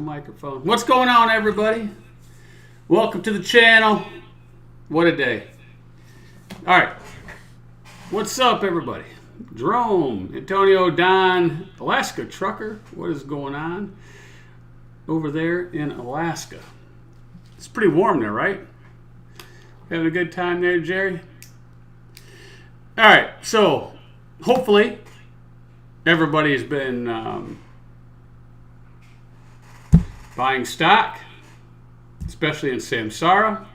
Microphone. What's going on, everybody? Welcome to the channel. What a day. All right. What's up, everybody? Jerome, Antonio, Don, Alaska Trucker. What is going on over there in Alaska? It's pretty warm there, right? Having a good time there, Jerry? All right. So, hopefully, everybody's been buying stock, especially in Samsara.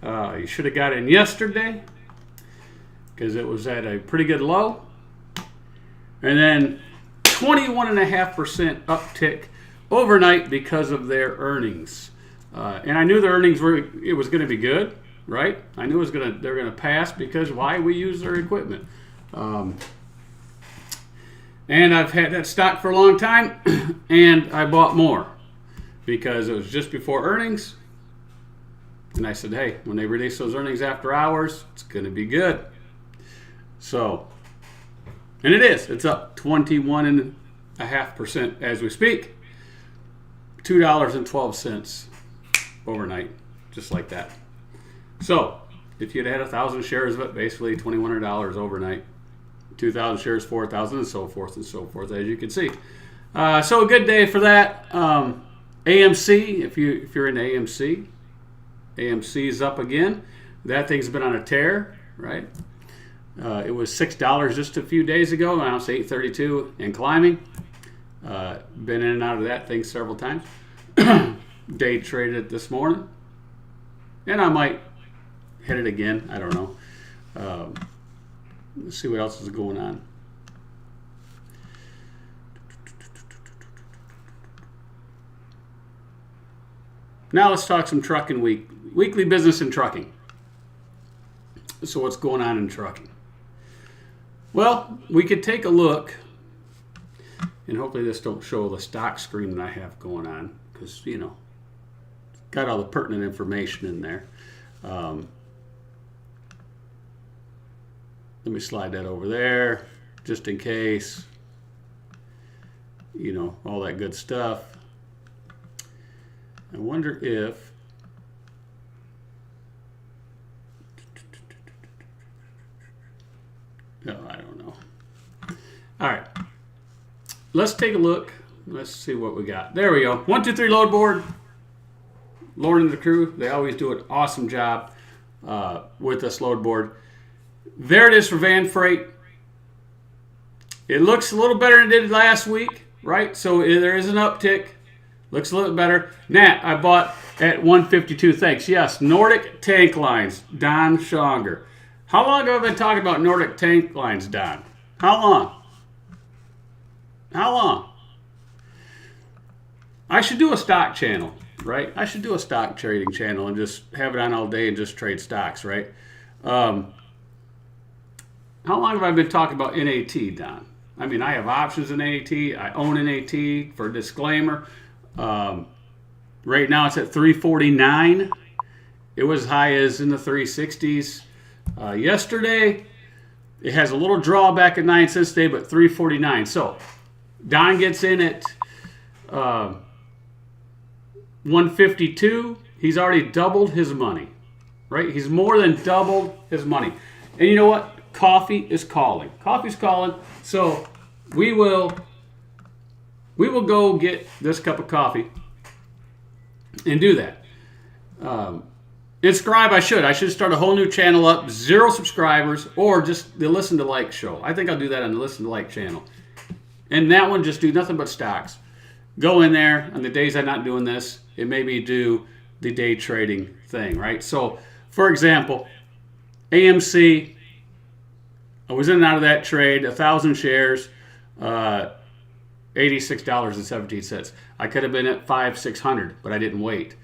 You should have got in yesterday because it was at a pretty good low. And then 21.5% uptick overnight because of their earnings. And I knew the earnings was going to be good, right? I knew they're going to pass because why? We use their equipment. And I've had that stock for a long time, and I bought more because it was just before earnings. And I said, hey, when they release those earnings after hours, it's going to be good. So, and it is. It's up 21.5% as we speak. $2.12 overnight, just like that. So, if you'd had 1,000 shares of it, basically $2,100 overnight. 2,000 shares, 4,000, and so forth, as you can see. So a good day for that. AMC, if you're in AMC, AMC is up again. That thing's been on a tear, right? It was $6 just a few days ago. Now it's $8.32 and climbing. Been in and out of that thing several times. Day traded it this morning, and I might hit it again. I don't know. Let's see what else is going on. Now let's talk some trucking weekly business in trucking. So what's going on in trucking? Well, we could take a look, and hopefully this don't show the stock screen that I have going on, because, you know, got all the pertinent information in there. Let me slide that over there, just in case, you know, all that good stuff. I wonder if, no, I don't know. All right, let's take a look. Let's see what we got. There we go. 1, 2, 3 load board. Lauren and the crew, they always do an awesome job with this load board. There it is for van freight. It looks a little better than it did last week, right? So there is an uptick. Looks a little bit better. Nat, I bought at 152. Thanks. Yes, Nordic Tank Lines. Don Schonger. How long have I been talking about Nordic Tank Lines, Don? How long? How long? I should do a stock channel, right? I should do a stock trading channel and just have it on all day and just trade stocks, right? How long have I been talking about NAT, Don? I mean, I have options in NAT. I own NAT for a disclaimer. Right now it's at 349. It was as high as in the 360s yesterday. It has a little drawback at 9 cents today, but 349. So Don gets in at 152. He's already doubled his money, right? He's more than doubled his money. And you know what? Coffee is calling. Coffee's calling. So we will go get this cup of coffee and do that. Inscribe, I should start a whole new channel up, 0 subscribers, or just the Listen to Like show. I think I'll do that on the Listen to Like channel. And that one, just do nothing but stocks. Go in there on the days I'm not doing this, and maybe do the day trading thing, right? So, for example, AMC, I was in and out of that trade, 1,000 shares, $86.17. I could have been at $500-600, but I didn't wait.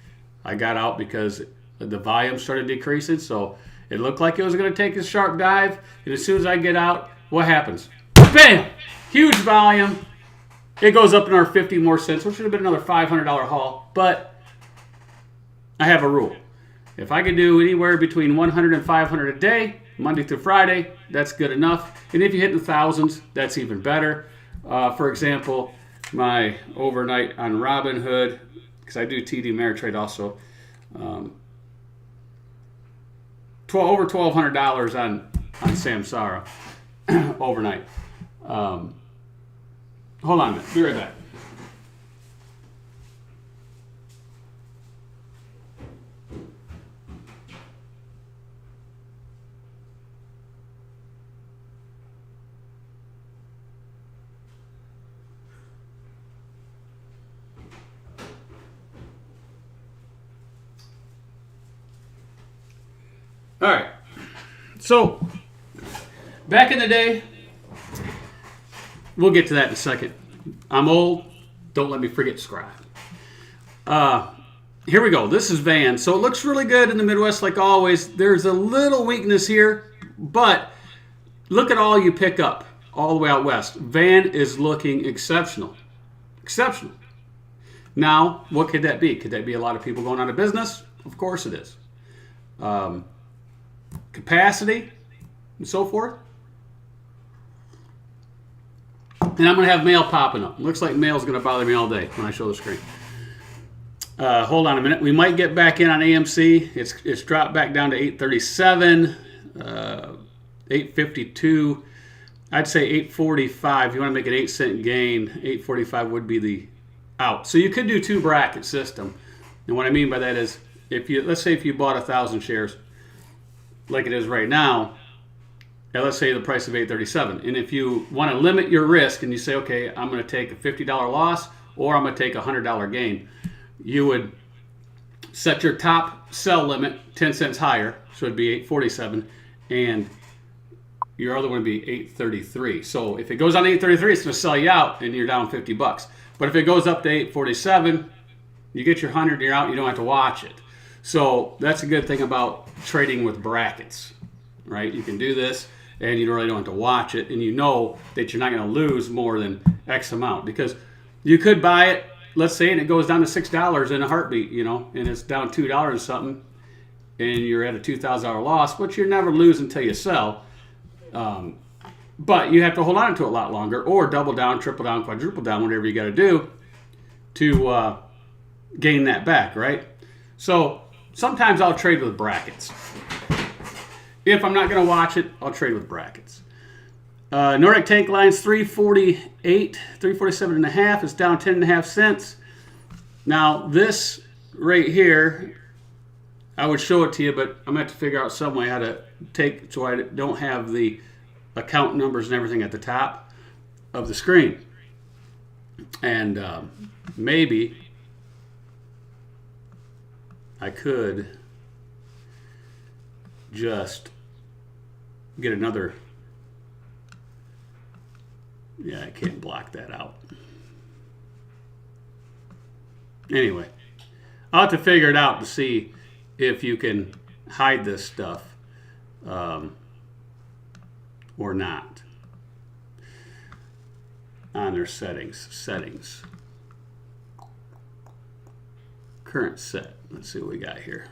I got out because the volume started decreasing, so it looked like it was going to take a sharp dive. And as soon as I get out, what happens? Bam! Huge volume. It goes up another 50 more cents, which should have been another $500 haul. But I have a rule. If I can do anywhere between 100 and 500 a day, Monday through Friday, that's good enough. And if you hit the thousands, that's even better. For example, my overnight on Robinhood, because I do TD Ameritrade also. Over $1,200 on Samsara overnight. Hold on a minute. Be right back. All right. So, back in the day, we'll get to that in a second. I'm old. Don't let me forget Scribe. Here we go. This is Van. So it looks really good in the Midwest like always. There's a little weakness here, but look at all you pick up all the way out west. Van is looking exceptional. Exceptional. Now, what could that be? Could that be a lot of people going out of business? Of course it is. Capacity and so forth. And I'm going to have mail popping up. Looks like mail's going to bother me all day when I show the screen. Hold on a minute. We might get back in on AMC. It's dropped back down to 837, 852. I'd say 845. If you want to make an 8-cent gain, 845 would be the out. So you could do two bracket system. And what I mean by that is, let's say if you bought 1,000 shares, like it is right now, and let's say the price of 837. And if you want to limit your risk and you say, okay, I'm going to take a $50 loss or I'm going to take a $100 gain, you would set your top sell limit 10 cents higher, so it'd be 847, and your other one would be 833. So if it goes on 833, it's going to sell you out and you're down $50. But if it goes up to 847, you get your 100, you're out, you don't have to watch it. So that's a good thing about trading with brackets, right? You can do this and you really don't have to watch it, and you know that you're not going to lose more than X amount, because you could buy it, let's say, and it goes down to $6 in a heartbeat, and it's down $2 or something, and you're at a $2,000 loss, but you're never lose until you sell. But you have to hold on to it a lot longer, or double down, triple down, quadruple down, whatever you got to do to gain that back, right? So sometimes I'll trade with brackets. If I'm not going to watch it, I'll trade with brackets. Nordic Tank Line's 347 and a half. It's down 10 and a half cents. Now this right here, I would show it to you, but I'm going to have to figure out some way how to take, so I don't have the account numbers and everything at the top of the screen. And maybe I could just get another. Yeah, I can't block that out. Anyway, I'll have to figure it out to see if you can hide this stuff or not on their settings. Current set. Let's see what we got here.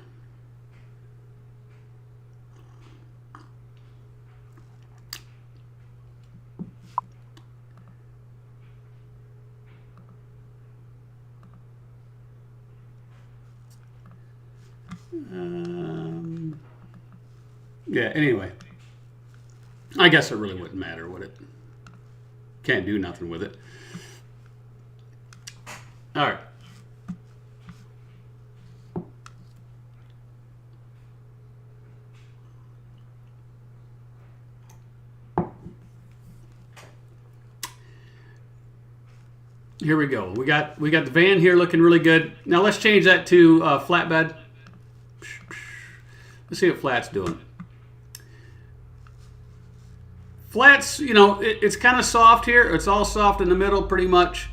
Yeah, anyway, I guess it really wouldn't matter, would it? Can't do nothing with it. All right. Here we go. We got the van here looking really good. Now let's change that to flatbed. Let's see what flat's doing. Flats, it's kind of soft here. It's all soft in the middle pretty much.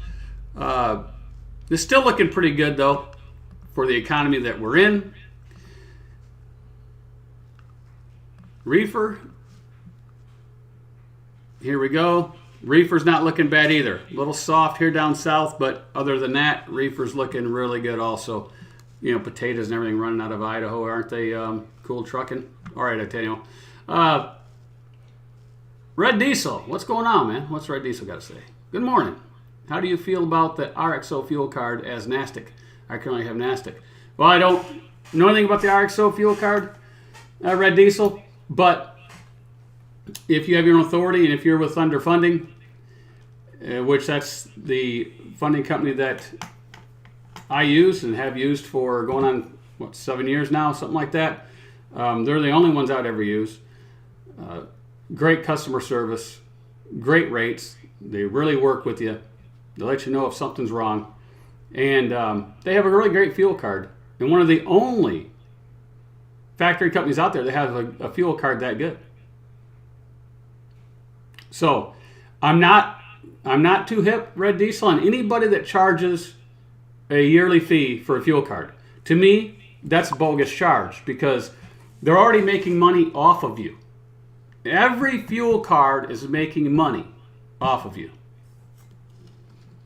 It's still looking pretty good though for the economy that we're in. Reefer. Here we go. Reefer's not looking bad either. A little soft here down south, but other than that, reefer's looking really good also. Potatoes and everything running out of Idaho, aren't they cool trucking? All right, I tell you. Red Diesel, what's going on, man? What's Red Diesel got to say? Good morning. How do you feel about the RXO fuel card as NASTIC? I currently have NASTIC. Well, I don't know anything about the RXO fuel card, red diesel, but if you have your own authority and if you're with underfunding, which that's the funding company that I use and have used for going on, 7 years now, something like that. They're the only ones I'd ever use. Great customer service, great rates. They really work with you. They let you know if something's wrong. And they have a really great fuel card. And one of the only factory companies out there that have a fuel card that good. So I'm not too hip, red diesel, on anybody that charges a yearly fee for a fuel card. To me, that's a bogus charge because they're already making money off of you. Every fuel card is making money off of you.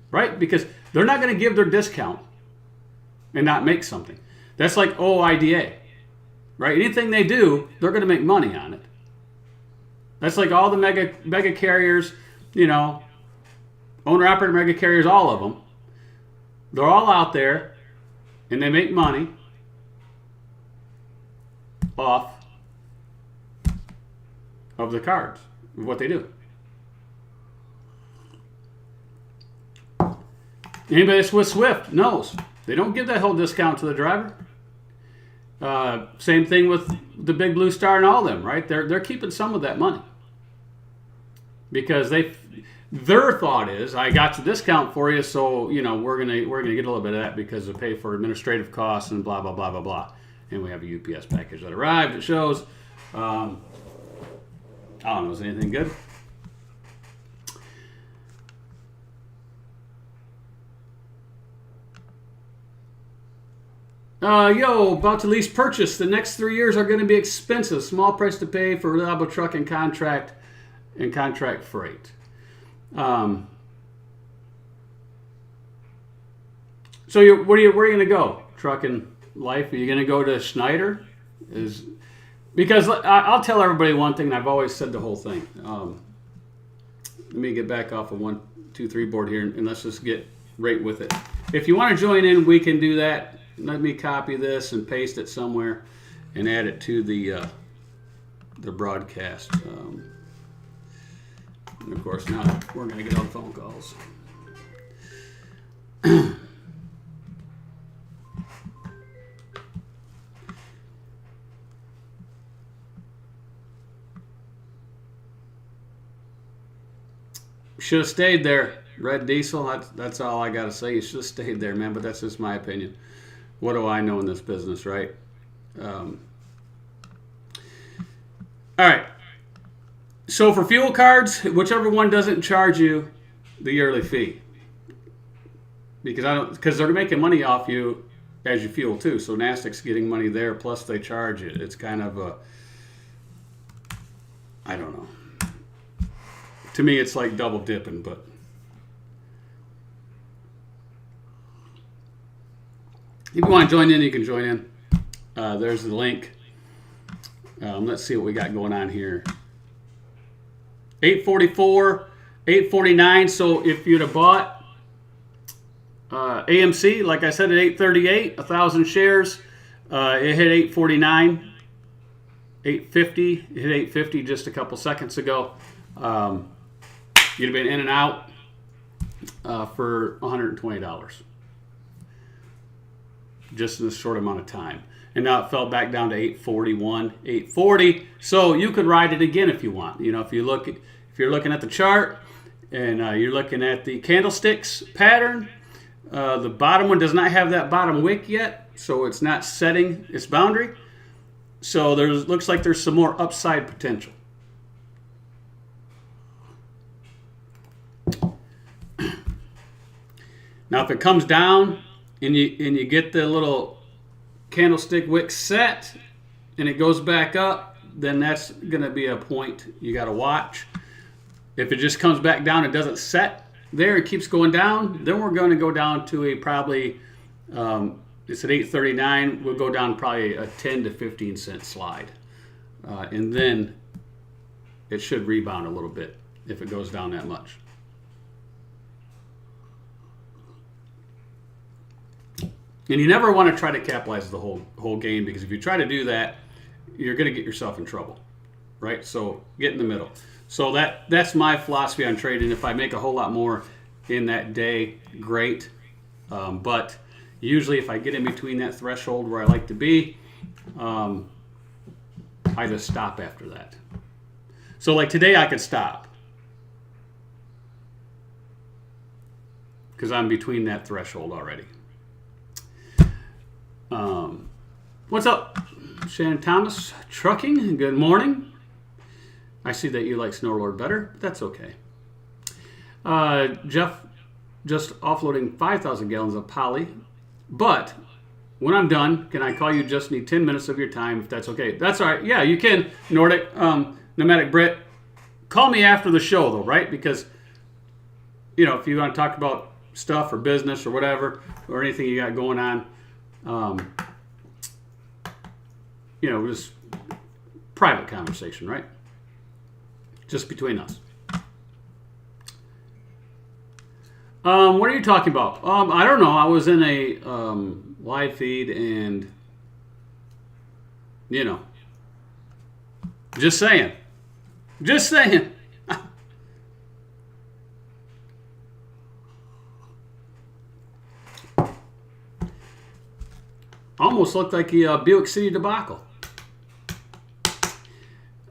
Right? Because they're not going to give their discount and not make something. That's like OIDA. Right? Anything they do, they're going to make money on it. That's like all the mega carriers, owner-operator mega carriers, all of them. They're all out there, and they make money off of the cards, of what they do. Anybody that's with Swift knows they don't give that whole discount to the driver. Same thing with the Big Blue Star and all of them, right? They're keeping some of that money because their thought is, I got the discount for you, so we're gonna get a little bit of that because of pay for administrative costs and blah blah blah blah blah. And we have a UPS package that arrived. It shows. I don't know. Is anything good? About to lease purchase. The next 3 years are going to be expensive. Small price to pay for reliable truck and contract freight. So where are you going to go? Trucking life? Are you going to go to Schneider? Because I'll tell everybody one thing, and I've always said the whole thing. Let me get back off of 1, 2, 3 board here, and let's just get right with it. If you want to join in, we can do that. Let me copy this and paste it somewhere and add it to the broadcast. And of course, now we're going to get all the phone calls. Should have stayed there, red diesel. That's all I got to say. You should have stayed there, man. But that's just my opinion. What do I know in this business, right? All right. So for fuel cards, whichever one doesn't charge you the yearly fee, because they're making money off you as you fuel too. So NASTIC's getting money there, plus they charge it. It's kind of I don't know. To me, it's like double dipping, but. If you want to join in, you can join in. There's the link. Let's see what we got going on here. 844, 849. So if you'd have bought AMC, like I said, at 838, 1,000 shares, it hit 849, 850. It hit 850 just a couple seconds ago. You'd have been in and out for $120. Just in this short amount of time. And now it fell back down to 841, 840. So you could ride it again if you want. If you're looking at the chart and you're looking at the candlesticks pattern, the bottom one does not have that bottom wick yet, so it's not setting its boundary. So looks like there's some more upside potential. Now if it comes down and you get the little candlestick wick set and it goes back up, then that's going to be a point you got to watch. If it just comes back down and doesn't set there and keeps going down, then we're going to go down to it's at 839. We'll go down probably a 10 to 15 cent slide. And then it should rebound a little bit if it goes down that much. And you never want to try to capitalize the whole game, because if you try to do that, you're going to get yourself in trouble, right? So get in the middle. So that's my philosophy on trading. If I make a whole lot more in that day, great. But usually if I get in between that threshold where I like to be, I just stop after that. So like today I could stop because I'm between that threshold already. What's up, Shannon Thomas, Trucking? Good morning. I see that you like Snorlord better, but that's okay. Jeff, just offloading 5,000 gallons of poly, but when I'm done, can I call you? Just need 10 minutes of your time, if that's okay. That's all right. Yeah, you can, Nordic, Nomadic Brit. Call me after the show, though, right? Because, if you want to talk about stuff or business or whatever, or anything you got going on, just private conversation, right? Just between us. What are you talking about? I don't know. I was in a live feed and, just saying. Just saying. Almost looked like a Buick City debacle.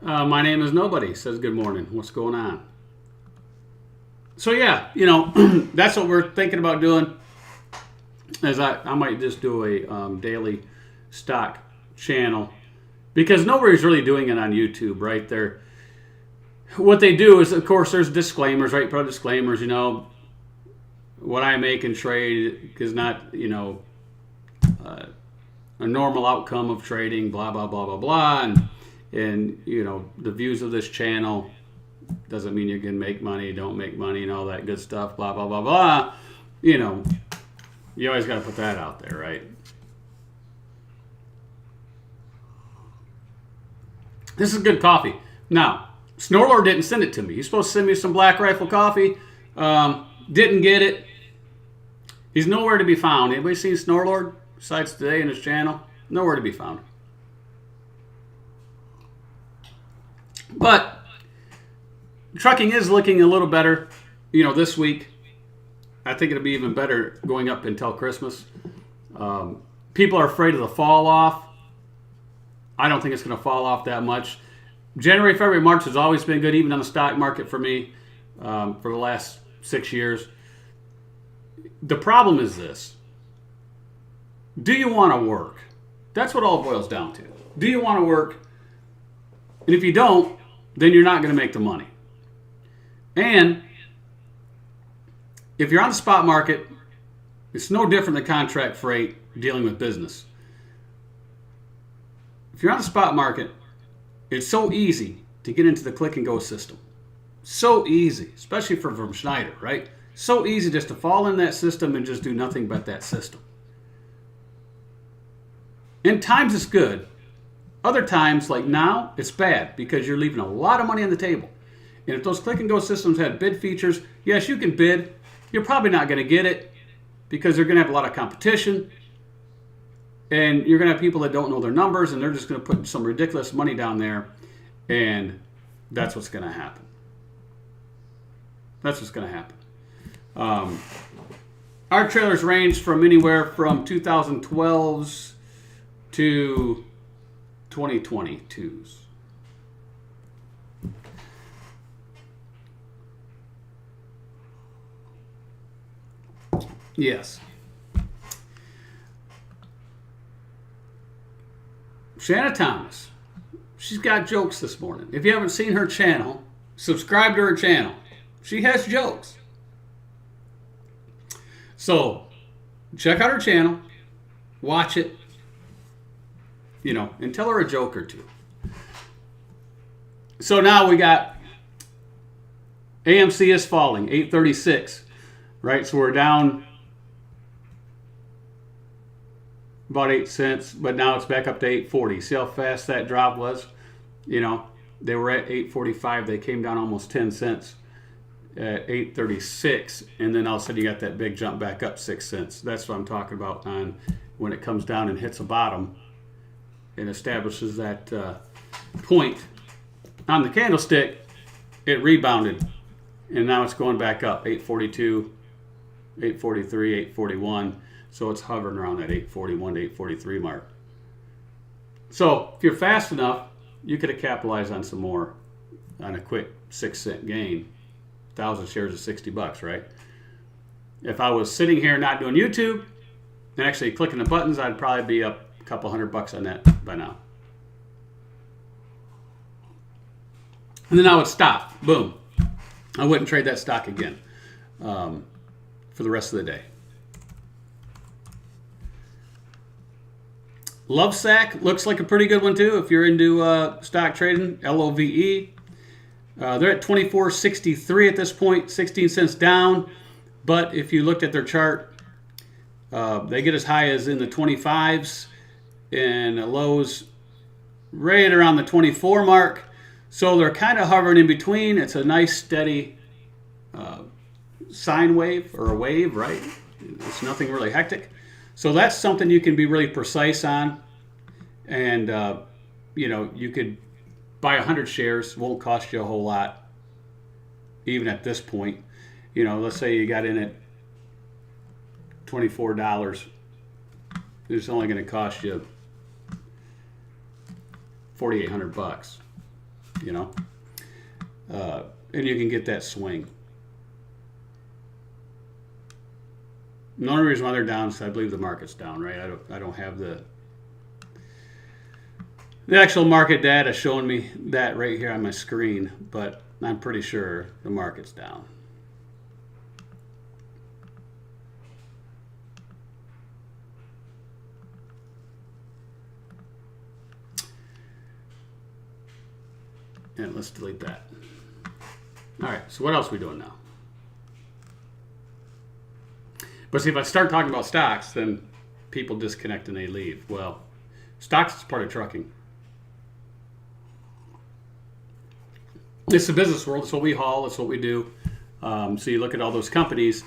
My name is Nobody, says good morning. What's going on? So yeah, that's what we're thinking about doing. As I might just do a daily stock channel, because nobody's really doing it on YouTube, right? What they do is, of course, there's disclaimers, right? Pro disclaimers, what I make and trade is not, a normal outcome of trading, blah, blah, blah, blah, blah. And the views of this channel doesn't mean you can make money, don't make money, and all that good stuff, blah, blah, blah, blah. You always got to put that out there, right? This is good coffee. Now, Snorlord didn't send it to me. He's supposed to send me some Black Rifle coffee. Didn't get it. He's nowhere to be found. Anybody seen Snorlord besides today in his channel? Nowhere to be found. But trucking is looking a little better, this week. I think it'll be even better going up until Christmas. People are afraid of the fall off. I don't think it's going to fall off that much. January, February, March has always been good, even on the stock market for me, for the last 6 years. The problem is this. Do you want to work? That's what all boils down to. Do you want to work? And if you don't, then you're not going to make the money. And if you're on the spot market, it's no different than contract freight dealing with business. If you're on the spot market, it's so easy to get into the click and go system. So easy, especially from Schneider, right? So easy just to fall in that system and just do nothing but that system. And times it's good. Other times, like now, it's bad because you're leaving a lot of money on the table. And if those click and go systems had bid features, yes, you can bid. You're probably not going to get it because they're going to have a lot of competition. And you're going to have people that don't know their numbers, and they're just going to put some ridiculous money down there. And that's what's going to happen. That's what's going to happen. Our trailers range from anywhere from 2012s to 2022s. Yes. Shanna Thomas. She's got jokes this morning. If you haven't seen her channel, subscribe to her channel. She has jokes. So, check out her channel. Watch it. And tell her a joke or two. So now we got AMC is falling, 836. Right? So we're down about 8 cents, but now it's back up to 840. See how fast that drop was? They were at 845. They came down almost 10 cents at 836. And then all of a sudden you got that big jump back up 6 cents. That's what I'm talking about on when it comes down and hits a bottom and establishes that point on the candlestick, it rebounded, and now it's going back up, 842, 843, 841. So it's hovering around that 841 to 843 mark. So if you're fast enough, you could have capitalized on some more on a quick 6-cent gain. 1,000 shares of $60, right? If I was sitting here not doing YouTube and actually clicking the buttons, I'd probably be up a couple $100 on that by now. And then I would stop. Boom. I wouldn't trade that stock again for the rest of the day. Lovesac looks like a pretty good one too if you're into stock trading, LOVE. They're at 24.63 at this point, 16 cents down. But if you looked at their chart, they get as high as in the 25s and lows right around the 24 mark. So they're kind of hovering in between. It's a nice steady sine wave or a wave, right? It's nothing really hectic. So that's something you can be really precise on. And, you could buy 100 shares, won't cost you a whole lot, even at this point. Let's say you got in at $24. It's only going to cost you $4,800, and you can get that swing. The only reason why they're down is I believe the market's down, right? I don't have the actual market data showing me that right here on my screen, but I'm pretty sure the market's down. And let's delete that. All right, so what else are we doing now? But see, if I start talking about stocks, then people disconnect and they leave. Well, stocks is part of trucking. It's the business world. It's what we haul. It's what we do. So you look at all those companies,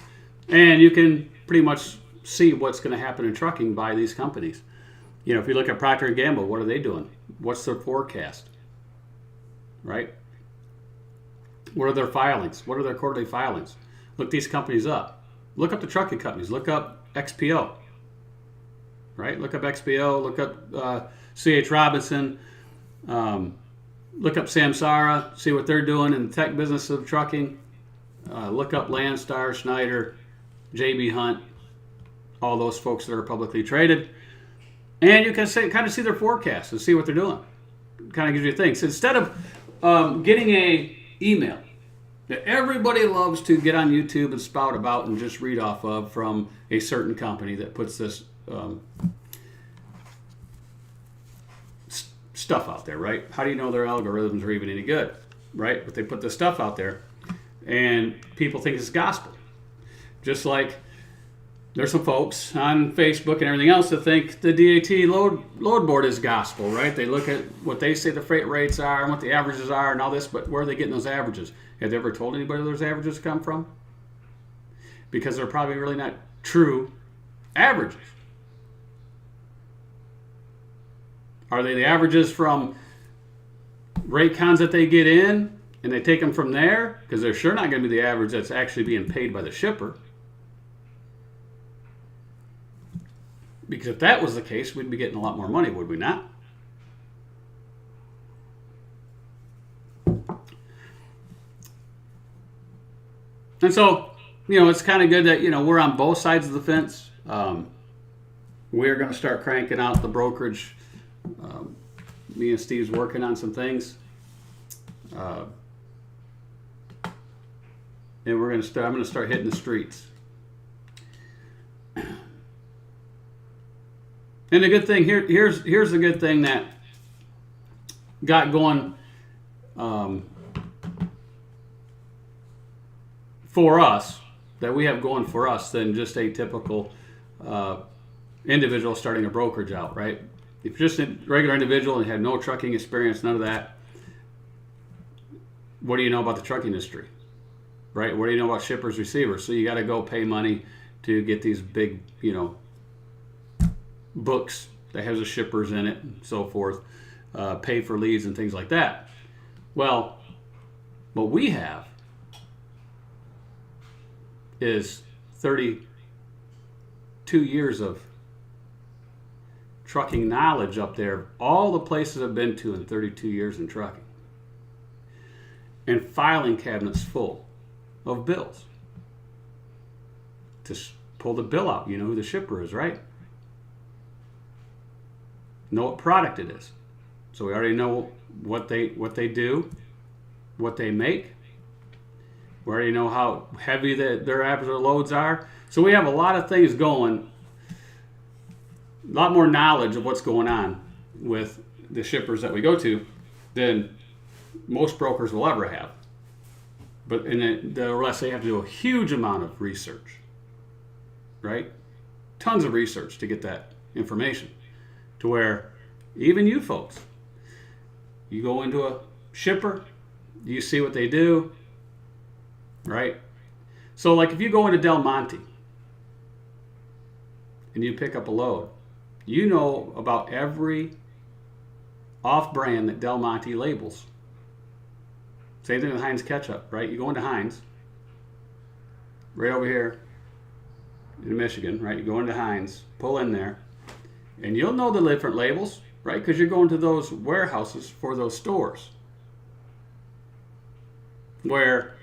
and you can pretty much see what's going to happen in trucking by these companies. If you look at Procter & Gamble, what are they doing? What's their forecast? Right? What are their filings? What are their quarterly filings? Look these companies up. Look up the trucking companies. Look up XPO. Right? Look up XPO. Look up C.H. Robinson. Look up Samsara. See what they're doing in the tech business of trucking. Look up Landstar, Schneider, J.B. Hunt, all those folks that are publicly traded. And you can kind of see their forecasts and see what they're doing. It kind of gives you a thing. So instead of getting a email that everybody loves to get on YouTube and spout about and just read off of from a certain company that puts this stuff out there, right? How do you know their algorithms are even any good, right? But they put this stuff out there and people think it's gospel. Just like there's some folks on Facebook and everything else that think the DAT load board is gospel, right? They look at what they say the freight rates are and what the averages are and all this, but where are they getting those averages? Have they ever told anybody where those averages come from? Because they're probably really not true averages. Are they the averages from rate cons that they get in and they take them from there? Because they're sure not going to be the average that's actually being paid by the shipper. Because if that was the case, we'd be getting a lot more money, would we not? And so, it's kind of good that, we're on both sides of the fence. We're going to start cranking out the brokerage. Me and Steve's working on some things. And I'm going to start hitting the streets. And the good thing here's the good thing that got going for us, that we have going for us than just a typical individual starting a brokerage out, right? If you're just a regular individual and have no trucking experience, none of that, what do you know about the trucking industry, right? What do you know about shippers, receivers? So you got to go pay money to get these big, books that has the shippers in it and so forth, pay for leads and things like that. Well, what we have is 32 years of trucking knowledge up there, all the places I've been to in 32 years in trucking, and filing cabinets full of bills. To pull the bill out, you know who the shipper is, right? Know what product it is. So we already know what they do, what they make. We already know how heavy their average loads are. So we have a lot of things going, a lot more knowledge of what's going on with the shippers that we go to than most brokers will ever have. But the rest, they have to do a huge amount of research, right? Tons of research to get that information, to where even you folks, you go into a shipper, you see what they do, right? So like if you go into Del Monte and you pick up a load, you know about every off-brand that Del Monte labels. Same thing with Heinz ketchup, right? You go into Heinz, right over here in Michigan, right? You go into Heinz, pull in there, and you'll know the different labels, right? Because you're going to those warehouses for those stores, where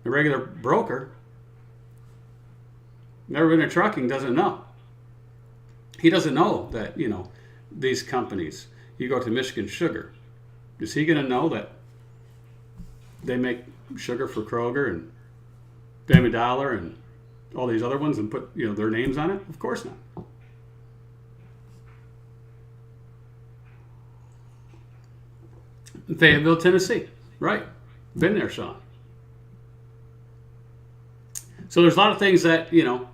a regular broker, never been in trucking, doesn't know. He doesn't know that, you know, these companies, you go to Michigan Sugar, is he going to know that they make sugar for Kroger and Family Dollar and all these other ones and put, you know, their names on it? Of course not. Fayetteville, Tennessee, right? Been there, Sean. So there's a lot of things that, you know,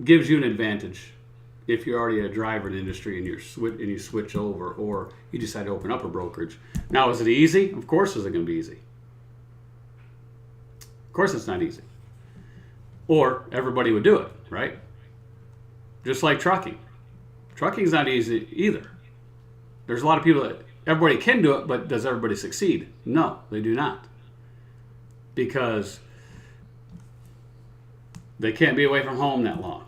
gives you an advantage if you're already a driver in the industry and you switch over, or you decide to open up a brokerage. Now, is it easy? Of course, is it going to be easy? Of course, it's not easy. Or everybody would do it, right? Just like trucking. Trucking's not easy either. There's a lot of people that everybody can do it, but does everybody succeed? No, they do not, because they can't be away from home that long.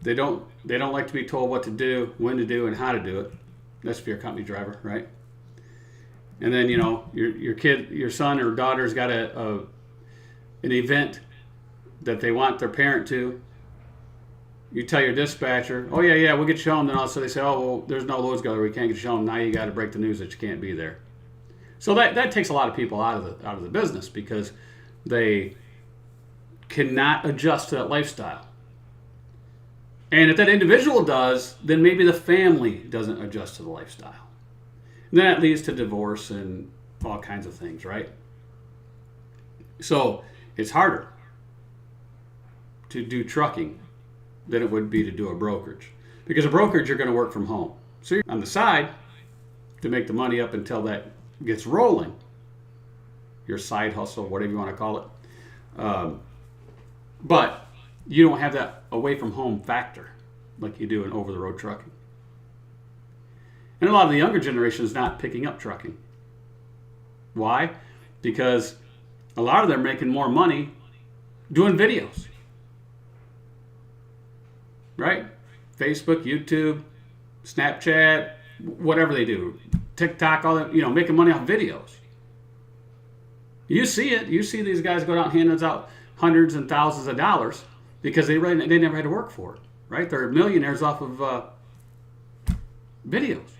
They don't like to be told what to do, when to do, and how to do it. That's if you're a company driver, right? And then, you know, your kid, your son or daughter's got an event that they want their parent to. You tell your dispatcher, oh yeah, we'll get you home. Then also they say, oh well, there's no loads gallery, we can't get you home. Now you got to break the news that you can't be there. So that takes a lot of people out of the business, because they cannot adjust to that lifestyle. And if that individual does, then maybe the family doesn't adjust to the lifestyle. And then that leads to divorce and all kinds of things, right? So it's harder to do trucking than it would be to do a brokerage. Because a brokerage, you're going to work from home. So you're on the side to make the money up until that gets rolling. Your side hustle, whatever you want to call it. But you don't have that away from home factor like you do in over-the-road trucking. And a lot of the younger generation is not picking up trucking. Why? Because a lot of them are making more money doing videos. Right? Facebook, YouTube, Snapchat, whatever they do. TikTok, all that, you know, making money off videos. You see it. You see these guys go out and hand out hundreds and thousands of dollars because they never had to work for it, right? They're millionaires off of videos.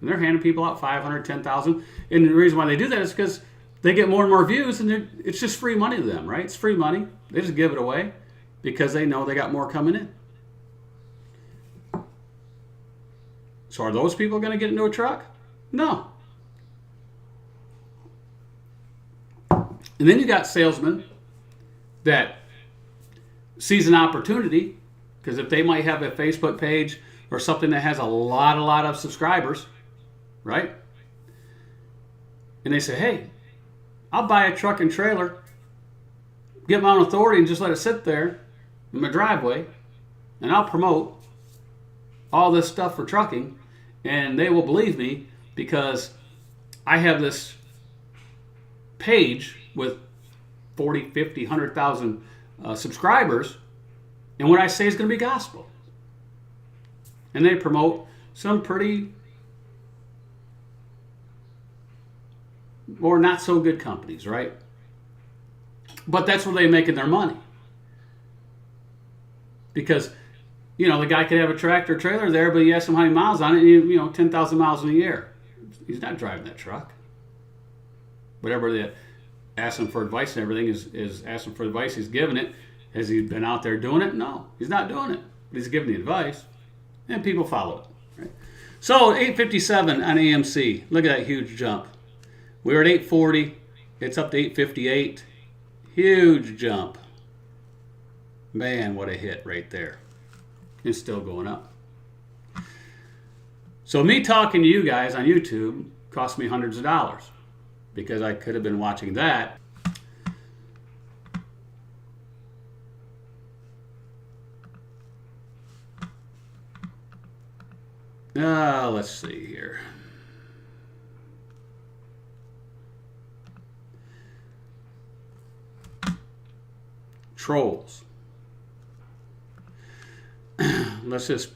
And they're handing people out $500, $10,000. And the reason why they do that is because they get more and more views, and it's just free money to them, right? It's free money. They just give it away because they know they got more coming in. So are those people going to get into a truck? No. And then you got salesmen that sees an opportunity, because if they might have a Facebook page or something that has a lot of subscribers, right? And they say, hey, I'll buy a truck and trailer, get my own authority, and just let it sit there in my driveway, and I'll promote all this stuff for trucking, and they will believe me because I have this page with 40, 50, 100,000 subscribers, and what I say is going to be gospel. And they promote some pretty or not so good companies, right? But that's where they're making their money. Because, the guy could have a tractor trailer there, but you ask him how many miles on it, 10,000 miles in a year. He's not driving that truck. Whatever they ask him for advice and everything is asking for advice. He's giving it. Has he been out there doing it? No, he's not doing it. But he's giving the advice, and people follow it. Right? So 857 on AMC. Look at that huge jump. We were at 840. It's up to 858. Huge jump. Man, what a hit right there. It's still going up. So me talking to you guys on YouTube cost me hundreds of dollars because I could have been watching that. Let's see here. Trolls. Let's just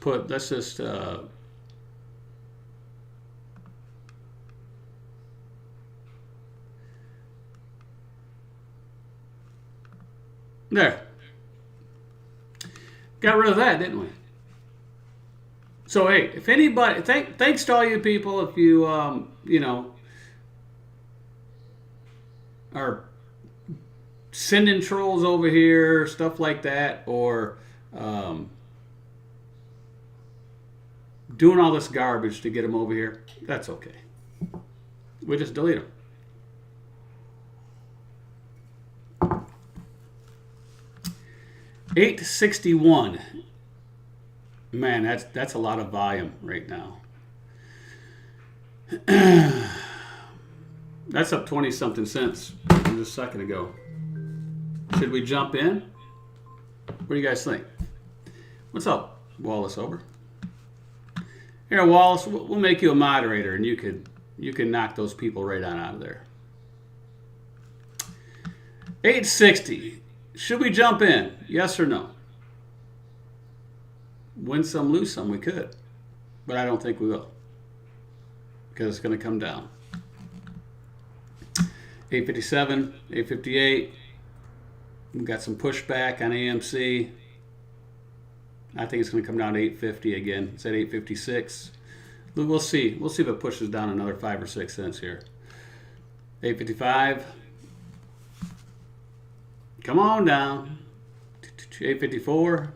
there. Got rid of that, didn't we? So hey, if anybody, thanks to all you people, if you are sending trolls over here, stuff like that, or doing all this garbage to get them over here, that's okay. We just delete them. 861. Man, that's a lot of volume right now. That's up 20-something cents from just a second ago. Should we jump in? What do you guys think? What's up, Wallace Ober? Here, Wallace, we'll make you a moderator, and you can knock those people right on out of there. 860. Should we jump in? Yes or no? Win some, lose some, we could. But I don't think we will. Because it's going to come down. 857, 858. We've got some pushback on AMC. I think it's going to come down to 850 again. It's at 856. We'll see. We'll see if it pushes down another 5 or 6 cents here. 855. Come on down. 854.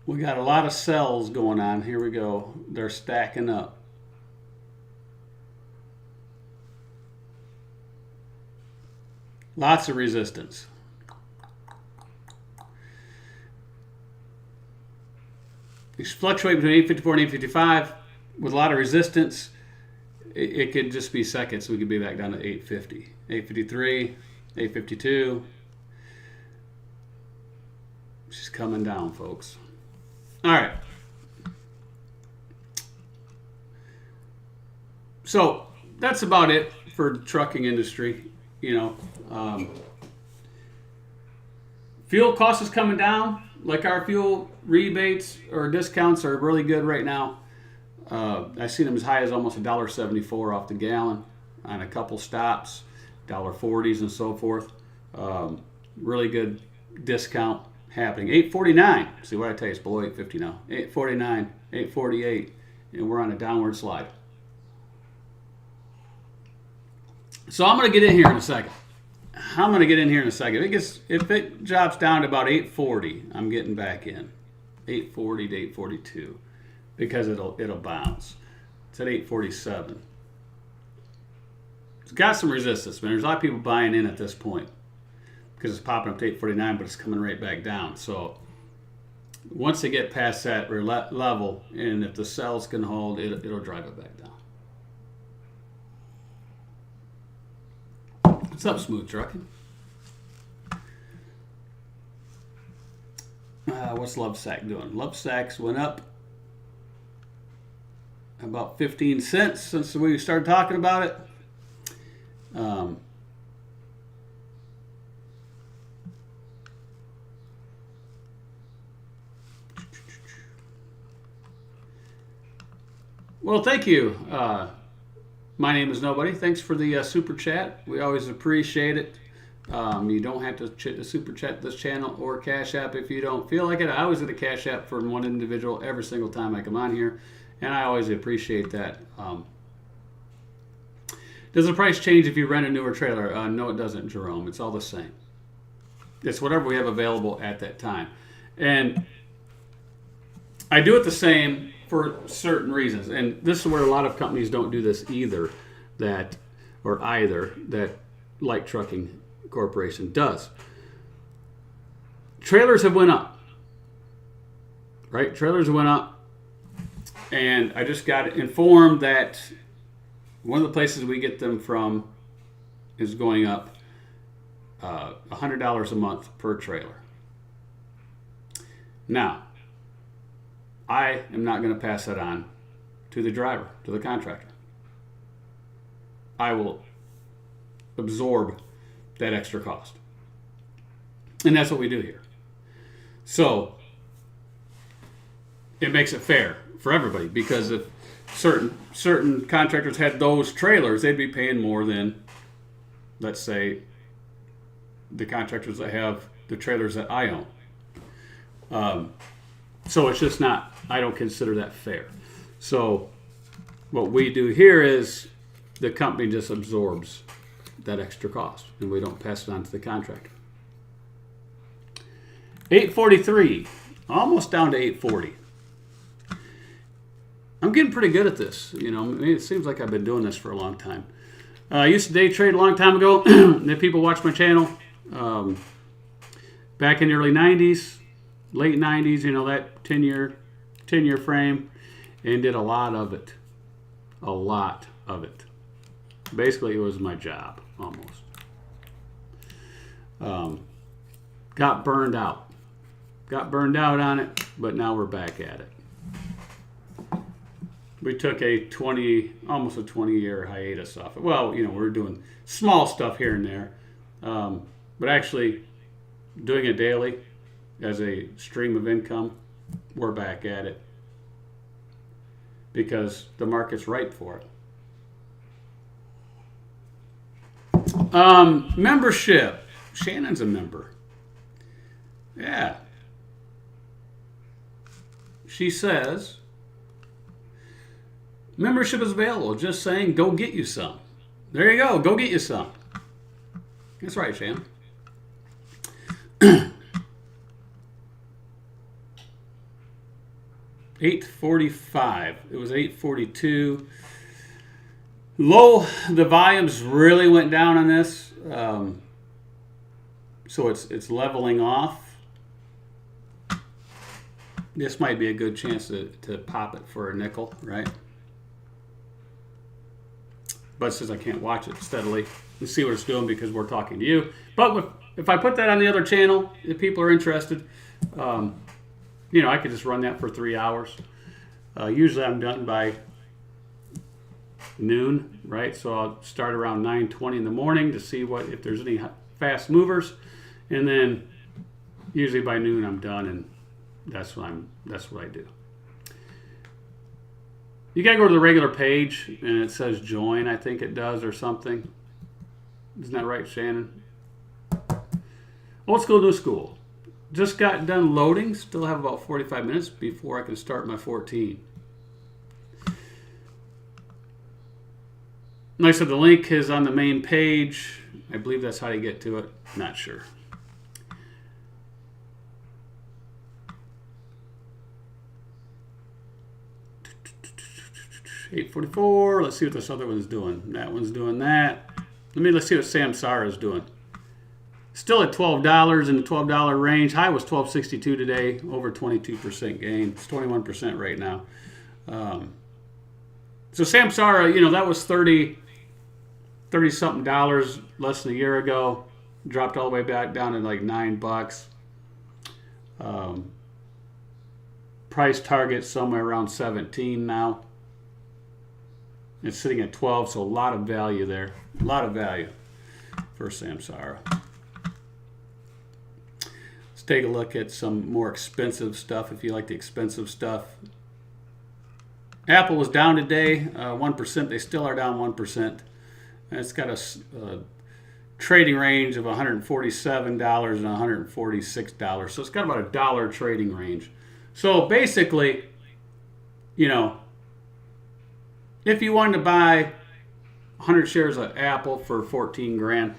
We got a lot of sells going on. Here we go. They're stacking up. Lots of resistance. It's fluctuate between 854 and 855 with a lot of resistance. It could just be seconds. We could be back down to 850, 853, 852. She's coming down, folks. All right. So that's about it for the trucking industry. Fuel cost is coming down. Like our fuel rebates or discounts are really good right now. I've seen them as high as almost $1.74 off the gallon on a couple stops, $1.40s and so forth. Really good discount happening. $8.49. See what I tell you, it's below $8.50 now. $8.49, $8.48, and we're on a downward slide. So I'm going to get in here in a second. If it drops down to about 840, I'm getting back in. 840 to 842 because it'll bounce. It's at 847. It's got some resistance, man. There's a lot of people buying in at this point because it's popping up to 849, but it's coming right back down. So once they get past that level, and if the sells can hold, it'll drive it back down. What's up, Smooth Trucking? What's Lovesack doing? Lovesacks went up about 15 cents since we started talking about it. Well, thank you. My name is Nobody. Thanks for the super chat. We always appreciate it. You don't have to super chat this channel or Cash App if you don't feel like it. I always get a Cash App for one individual every single time I come on here, and I always appreciate that. Does the price change if you rent a newer trailer? No, it doesn't, Jerome. It's all the same. It's whatever we have available at that time. And I do it the same for certain reasons. And this is where a lot of companies don't do this either, that Light Trucking Corporation does. Trailers have went up. Right? Trailers went up. And I just got informed that one of the places we get them from is going up $100 a month per trailer. Now, I am not going to pass that on to the driver, to the contractor. I will absorb that extra cost. And that's what we do here. So, it makes it fair for everybody, because if certain contractors had those trailers, they'd be paying more than, let's say, the contractors that have the trailers that I own. So it's just not, I don't consider that fair. So what we do here is the company just absorbs that extra cost, and we don't pass it on to the contractor. 843, almost down to 840. I'm getting pretty good at this. You know, it seems like I've been doing this for a long time. I used to day trade a long time ago. If people watch my channel, back in the early 90s, late 90s, you know, that 10-year frame, and did a lot of it. A lot of it. Basically, it was my job, almost. Got burned out. Got burned out on it, but now we're back at it. We took almost a 20-year hiatus off it. Well, you know, we're doing small stuff here and there. But actually, doing it daily as a stream of income, we're back at it. Because the market's ripe for it. Membership. Shannon's a member. Yeah. She says, membership is available. Just saying, go get you some. There you go. Go get you some. That's right, Shannon. 845. It was 842. The volumes really went down on this. So it's leveling off. This might be a good chance to pop it for a nickel, right? But since I can't watch it steadily and see what it's doing because we're talking to you. But if I put that on the other channel, if people are interested, you know, I could just run that for 3 hours. Usually I'm done by noon, right? So I'll start around 9:20 in the morning to see if there's any fast movers, and then usually by noon I'm done, and that's what I do. You gotta go to the regular page, and it says join. I think it does, or something. Isn't that right, Shannon? Old school, new school. Just got done loading. Still have about 45 minutes before I can start my 14. Like I said, the link is on the main page. I believe that's how you get to it. Not sure. $8.44. Let's see what this other one's doing. That one's doing that. Let's see what Samsara is doing. Still at $12 in the $12 range. High was $12.62 today. Over 22% gain. It's 21% right now. So Samsara, you know, that was 30 30-something dollars less than a year ago. Dropped all the way back down to like $9. Price target somewhere around 17 now. It's sitting at 12, so a lot of value there. A lot of value for Samsara. Let's take a look at some more expensive stuff if you like the expensive stuff. Apple was down today, 1%. They still are down 1%. And it's got a trading range of $147 and $146. So it's got about a $1 trading range. So basically, you know, if you wanted to buy 100 shares of Apple for 14 grand,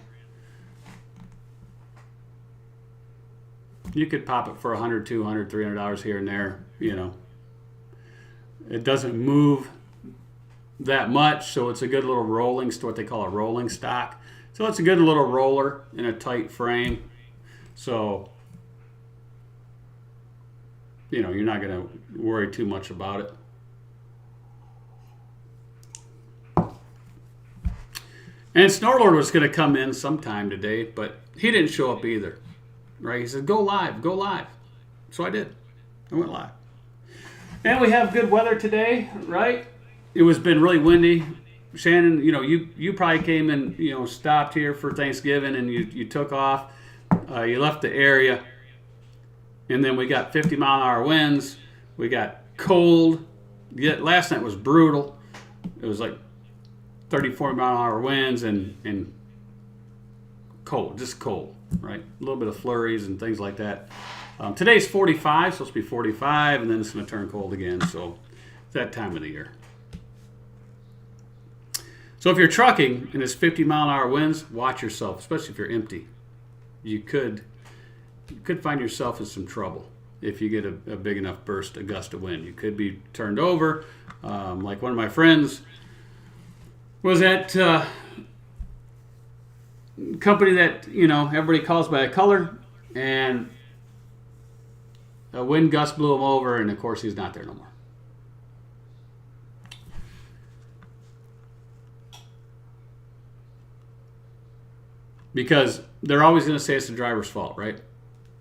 you could pop it for $100, $200, $300 here and there. You know, it doesn't move that much, so it's a good little rolling, what they call a rolling stock. So it's a good little roller in a tight frame. So, you know, you're not going to worry too much about it. And Snorlord was going to come in sometime today, but he didn't show up either. Right? He said, go live, go live. So I did. I went live. And we have good weather today, right? It was been really windy. Shannon, you know, you probably came and, you know, stopped here for Thanksgiving and you took off. You left the area. And then we got 50-mile-an-hour winds. We got cold. Yet last night was brutal. It was like 34-mile-an-hour winds and cold, just cold, right? A little bit of flurries and things like that. Today's 45, supposed to be 45, and then it's going to turn cold again. So it's that time of the year. So if you're trucking and it's 50-mile-an-hour winds, watch yourself, especially if you're empty. You could find yourself in some trouble if you get a big enough burst, a gust of wind. You could be turned over. Like one of my friends was at company that, you know, everybody calls by a color, and a wind gust blew him over, and of course he's not there no more. Because they're always going to say it's the driver's fault, right?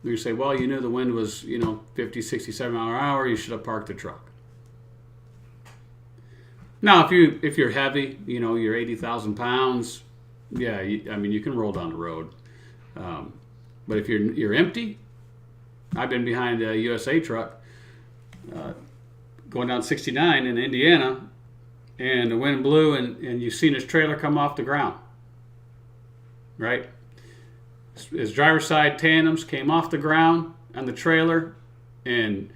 You say, well, you knew the wind was, you know, 50, 67 miles an hour, you should have parked the truck. Now, if you're heavy, you know, you're 80,000 pounds, yeah, I mean, you can roll down the road. But if you're empty, I've been behind a USA truck going down 69 in Indiana, and the wind blew, and you've seen his trailer come off the ground, right? His driver's side tandems came off the ground on the trailer, and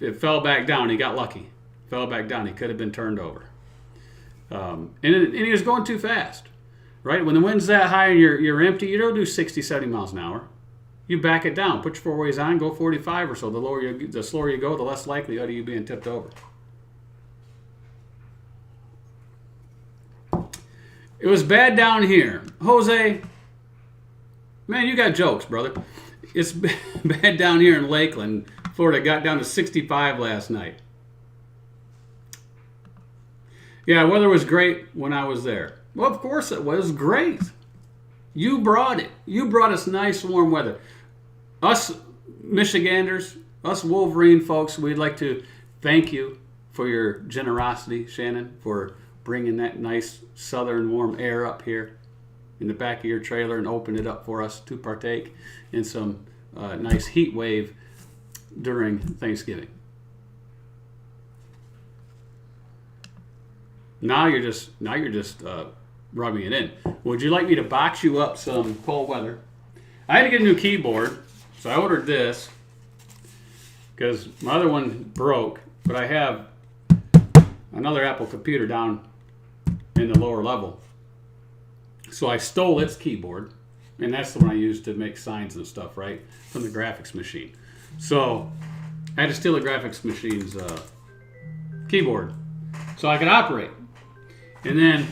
it fell back down. He got lucky. Fell back down. He could have been turned over. And he was going too fast, right? When the wind's that high and you're empty, you don't do 60, 70 miles an hour. You back it down. Put your four ways on. Go 45 or so. The slower you go, the less likelihood of you being tipped over. It was bad down here. Jose, man, you got jokes, brother. It's bad down here in Lakeland, Florida. It got down to 65 last night. Yeah, weather was great when I was there. Well, of course it was great. You brought it. You brought us nice, warm weather. Us Michiganders, us Wolverine folks, we'd like to thank you for your generosity, Shannon, for bringing that nice southern warm air up here in the back of your trailer and open it up for us to partake in some nice heat wave during Thanksgiving. Now you're just rubbing it in. Would you like me to box you up some cold weather? I had to get a new keyboard, so I ordered this because my other one broke, but I have another Apple computer down in the lower level. So I stole its keyboard, and that's the one I use to make signs and stuff, right, from the graphics machine. So I had to steal the graphics machine's keyboard so I could operate. And then,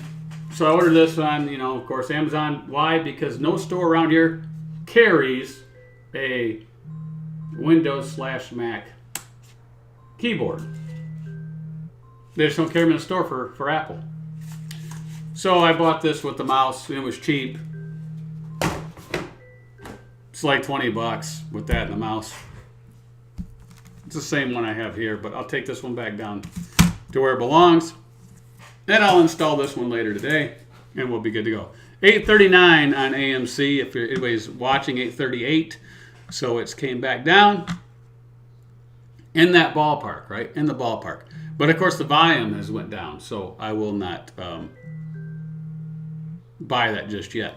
so I ordered this on, you know, of course, Amazon. Why? Because no store around here carries a Windows/Mac keyboard. They just don't carry them in the store for Apple. So I bought this with the mouse. It was cheap. It's like $20 with that and the mouse. It's the same one I have here, but I'll take this one back down to where it belongs. And I'll install this one later today, and we'll be good to go. 839 on AMC. If anybody's watching, 838. So it's came back down in that ballpark, right? In the ballpark. But of course, the volume has went down, so I will not buy that just yet.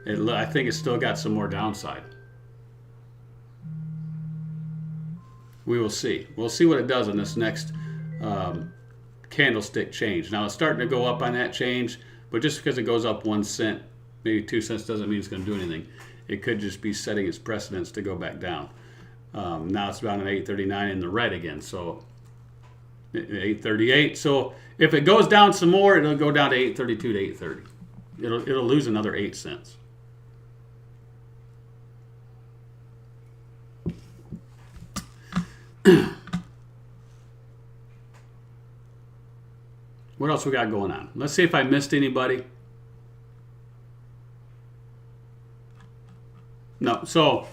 I think it's still got some more downside. We will see. We'll see what it does on this next candlestick change. Now, it's starting to go up on that change, but just because it goes up 1 cent, maybe 2 cents, doesn't mean it's going to do anything. It could just be setting its precedence to go back down. Now it's down at 839 in the red again, so 838. So if it goes down some more, it'll go down to 832 to 830. It'll lose another 8 cents. What else we got going on? Let's see if I missed anybody. No. So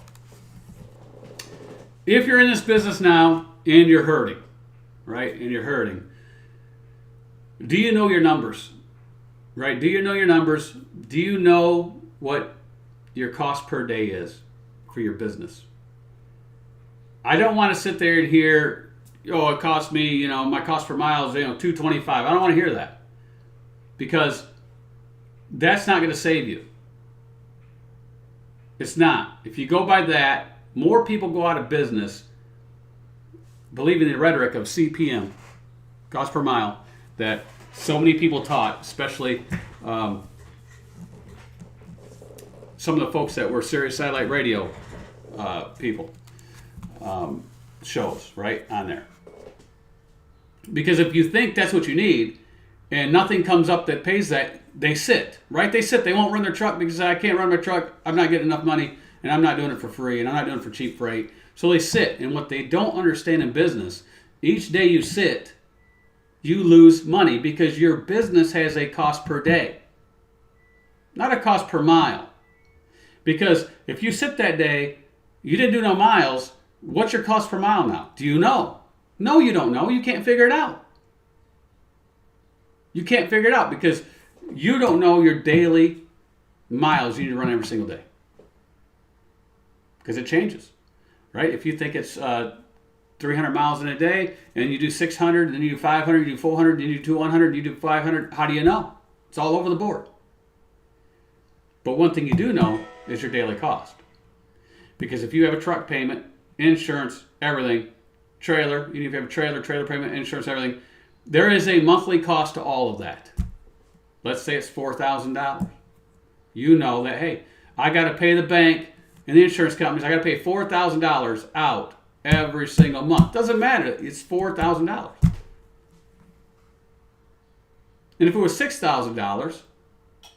if you're in this business now and you're hurting, right? And you're hurting, do you know your numbers? Right? Do you know your numbers? Do you know what your cost per day is for your business? I don't want to sit there and hear, oh, it cost me, my cost per mile is, $2.25. I don't want to hear that, because that's not going to save you. It's not. If you go by that, more people go out of business believing the rhetoric of CPM, cost per mile, that so many people taught, especially some of the folks that were Sirius Satellite Radio people, shows, right, on there. Because if you think that's what you need and nothing comes up that pays that, they sit, right? They sit. They won't run their truck because I can't run my truck. I'm not getting enough money, and I'm not doing it for free, and I'm not doing it for cheap freight. So they sit. And what they don't understand in business, each day you sit, you lose money because your business has a cost per day, not a cost per mile. Because if you sit that day, you didn't do no miles, what's your cost per mile now? Do you know? No, you don't know. You can't figure it out. You can't figure it out because you don't know your daily miles you need to run every single day. Because it changes, right? If you think it's 300 miles in a day and you do 600, then you do 500, you do 400, then you do 100, you do 500, how do you know? It's all over the board. But one thing you do know is your daily cost. Because if you have a truck payment, insurance, everything, trailer, even if you have a trailer payment, insurance, everything, there is a monthly cost to all of that. Let's say it's $4,000. You know that, hey, I got to pay the bank and the insurance companies, I got to pay $4,000 out every single month. Doesn't matter. It's $4,000. And if it was $6,000,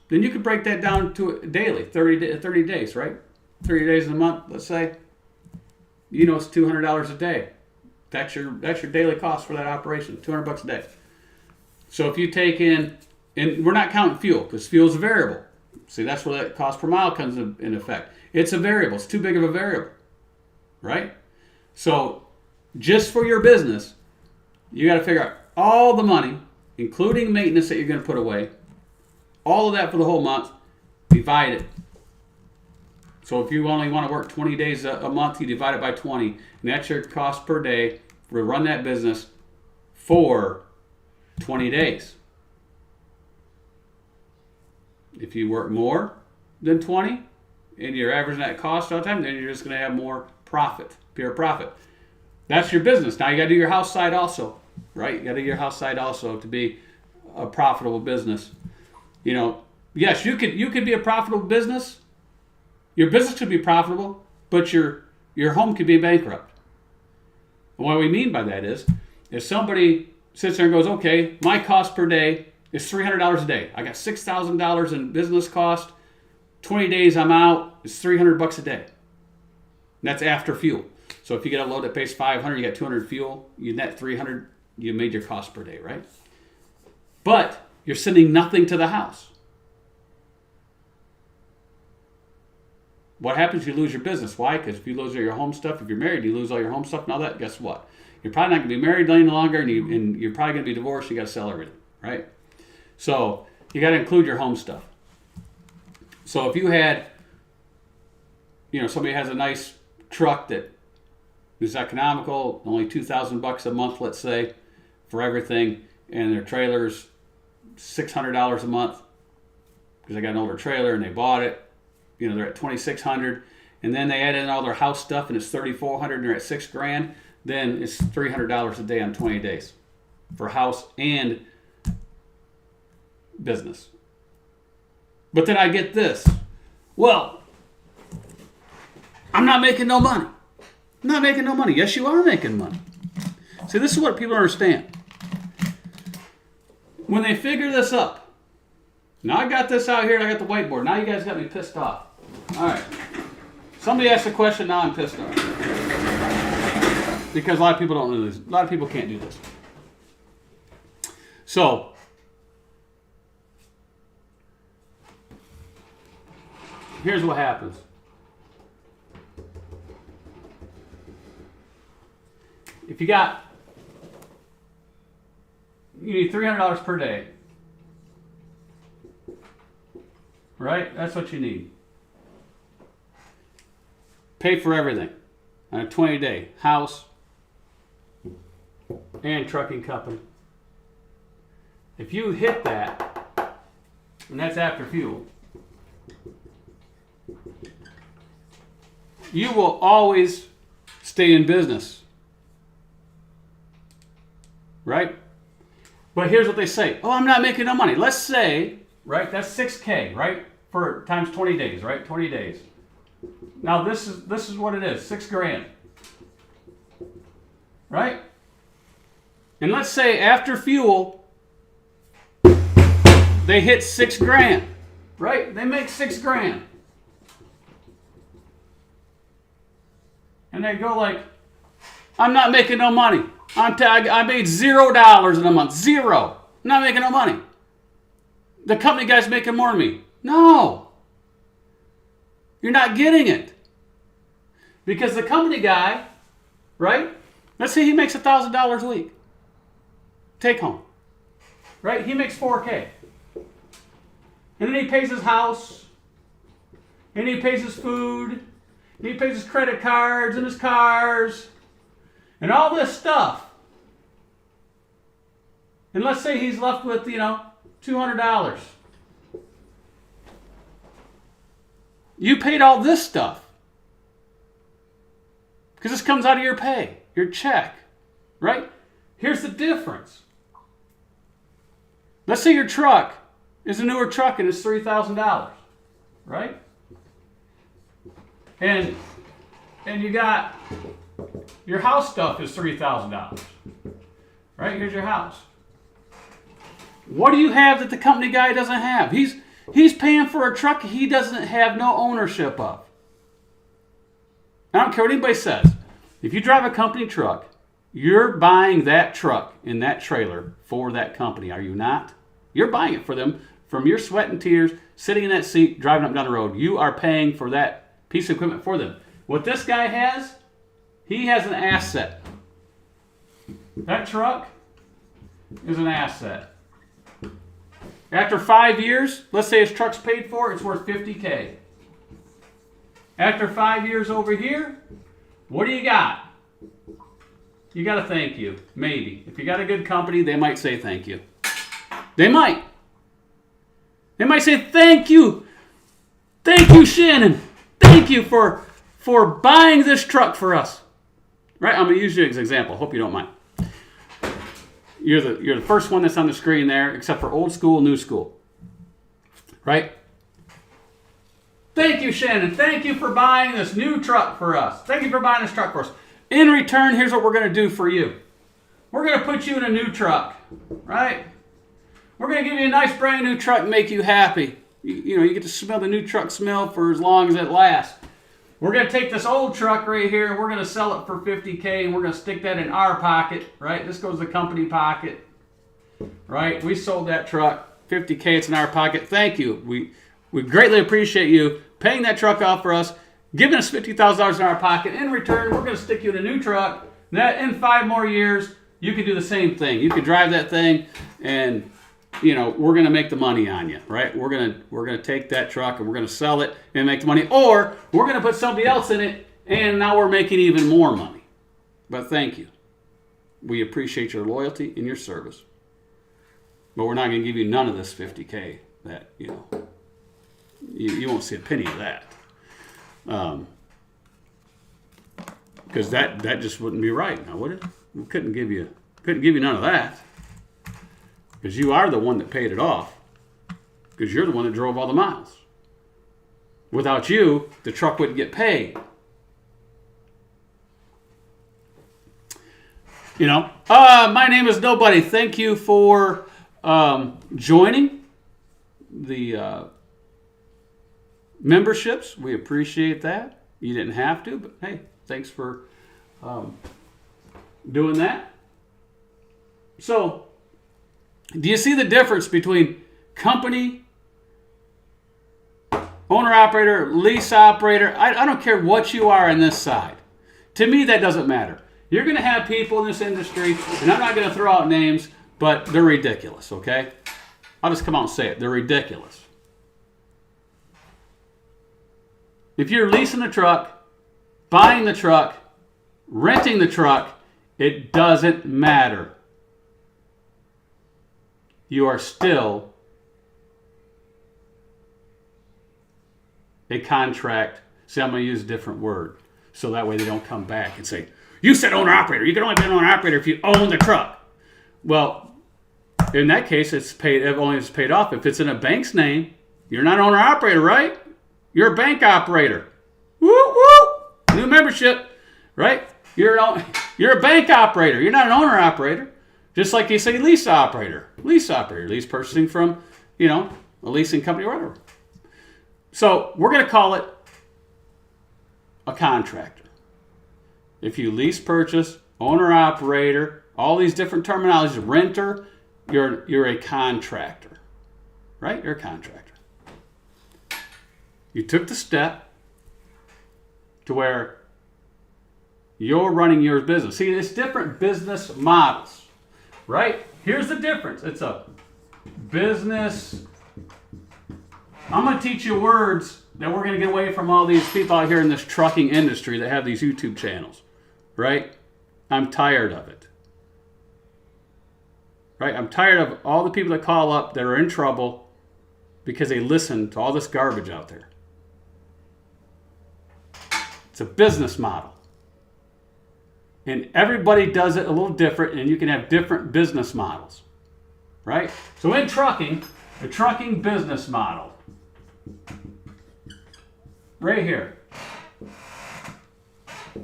then you could break that down to daily, 30 days, right? 30 days in a month, let's say. It's $200 a day. That's your daily cost for that operation, $200 a day. So if you take in, and we're not counting fuel because fuel is a variable. See, that's where that cost per mile comes in effect. It's a variable. It's too big of a variable, right? So just for your business, you got to figure out all the money, including maintenance that you're going to put away, all of that for the whole month, divide it. So if you only want to work 20 days a month, you divide it by 20, and that's your cost per day to run that business for 20 days. If you work more than 20 and you're averaging that cost all the time, then you're just going to have more profit, pure profit. That's your business. Now you got to do your house side also, right? You got to do your house side also to be a profitable business. Yes, you could be a profitable business. Your business could be profitable, but your home could be bankrupt. And what we mean by that is, if somebody sits there and goes, okay, my cost per day is $300 a day. I got $6,000 in business cost. 20 days I'm out. It's $300 a day. And that's after fuel. So if you get a load that pays $500, you got $200 fuel. You net $300. You made your cost per day, right? But You're sending nothing to the house. What happens if you lose your business? Why? Because if you lose all your home stuff, if you're married, you lose all your home stuff and all that, guess what? You're probably not going to be married any longer, and you're probably going to be divorced. You got to sell everything, right? So you got to include your home stuff. So if you had, somebody has a nice truck that is economical, only $2,000 a month, let's say, for everything, and their trailer's $600 a month because they got an older trailer and they bought it. They're at $2,600, and then they add in all their house stuff and it's $3,400, and they're at $6,000. Then it's $300 a day on 20 days for house and business. But then I get this. Well, I'm not making no money. I'm not making no money. Yes, you are making money. See, this is what people understand. When they figure this up, now I got this out here, I got the whiteboard. Now you guys got me pissed off. All right. Somebody asked a question, now I'm pissed off. Because a lot of people don't know this. A lot of people can't do this. So, here's what happens. If you need $300 per day. Right? That's what you need. Pay for everything on a 20-day house and trucking company. If you hit that, and that's after fuel, you will always stay in business. Right? But here's what they say. Oh, I'm not making no money. Let's say, right, that's $6,000, right? For times 20 days, right? 20 days. Now this is what it is, $6,000. Right? And let's say after fuel, they hit $6,000. Right? They make $6,000. And they go like, I'm not making no money. I made $0 in a month. Zero. I'm not making no money. The company guy's making more than me. No. You're not getting it. Because the company guy, right? Let's say he makes $1,000 a week. Take home. Right? He makes $4,000. And then he pays his house. And he pays his food. And he pays his credit cards and his cars. And all this stuff. And let's say he's left with, $200. You paid all this stuff. Because this comes out of your pay, your check. Right? Here's the difference. Let's say your truck is a newer truck and it's $3,000. Right? And you got your house stuff is $3,000. Right? Here's your house. What do you have that the company guy doesn't have? He's paying for a truck he doesn't have no ownership of. I don't care what anybody says. If you drive a company truck, you're buying that truck and that trailer for that company, are you not? You're buying it for them from your sweat and tears, sitting in that seat, driving up and down the road. You are paying for that piece of equipment for them. What this guy has, he has an asset. That truck is an asset. After 5 years, let's say his truck's paid for, it's worth $50,000. After 5 years over here, what do you got? You got a thank you, maybe. If you got a good company, they might say thank you. They might. They might say thank you. Thank you, Shannon. Thank you for buying this truck for us. Right? I'm going to use you as an example. Hope you don't mind. You're the first one that's on the screen there, except for old school, new school. Right? Thank you, Shannon. Thank you for buying this new truck for us. Thank you for buying this truck for us. In return, here's what we're going to do for you. We're going to put you in a new truck. Right? We're going to give you a nice brand new truck and make you happy. You get to smell the new truck smell for as long as it lasts. We're going to take this old truck right here and we're going to sell it for $50,000 and we're going to stick that in our pocket, right? This goes to the company pocket, right? We sold that truck $50K, it's in our pocket. Thank you. We greatly appreciate you paying that truck off for us, giving us $50,000 in our pocket. In return, we're going to stick you in a new truck. That in 5 more years, you can do the same thing. You can drive that thing, and we're going to make the money on you, right? We're going to take that truck and we're going to sell it and make the money, or we're going to put somebody else in it, and now we're making even more money. But thank you. We appreciate your loyalty and your service. But we're not going to give you none of this $50K. That you won't see a penny of that. Because that just wouldn't be right, now would it? We couldn't give you none of that. Because you are the one that paid it off. Because you're the one that drove all the miles. Without you, the truck wouldn't get paid. My name is Nobody. Thank you for joining the memberships. We appreciate that. You didn't have to, but hey, thanks for doing that. So, do you see the difference between company, owner-operator, lease operator? I don't care what you are on this side. To me, that doesn't matter. You're going to have people in this industry, and I'm not going to throw out names, but they're ridiculous, okay? I'll just come out and say it. They're ridiculous. If you're leasing the truck, buying the truck, renting the truck, it doesn't matter. You are still a contract. See, I'm going to use a different word, so that way they don't come back and say, you said owner-operator. You can only be an owner-operator if you own the truck. Well, in that case, it's paid off. If it's in a bank's name, you're not an owner-operator, right? You're a bank operator. Woo, woo! New membership, right? You're a bank operator. You're not an owner-operator. Just like you say lease operator. Lease operator. Lease purchasing from, a leasing company or whatever. So we're going to call it a contractor. If you lease, purchase, owner, operator, all these different terminologies, renter, you're a contractor, right? You're a contractor. You took the step to where you're running your business. See, it's different business models, right? Here's the difference. It's a business. I'm going to teach you words that we're going to get away from all these people out here in this trucking industry that have these YouTube channels. Right? I'm tired of it. Right? I'm tired of all the people that call up that are in trouble because they listen to all this garbage out there. It's a business model. And everybody does it a little different, and you can have different business models. Right? So in trucking, the trucking business model. Right here.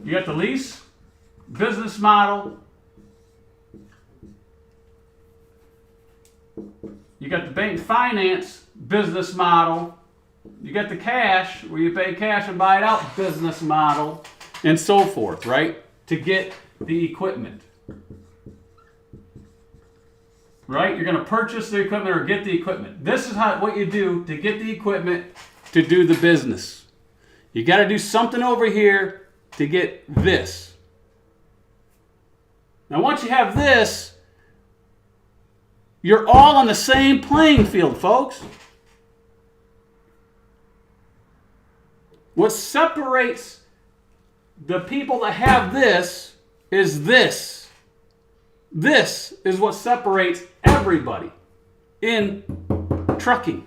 You got the lease business model. You got the bank finance business model. You got the cash, where you pay cash and buy it out business model, and so forth, right? To get the equipment. Right? You're going to purchase the equipment or get the equipment. This is what you do to get the equipment to do the business. You got to do something over here to get this. Now, once you have this, you're all on the same playing field, folks. What separates the people that have this is this. This is what separates everybody in trucking.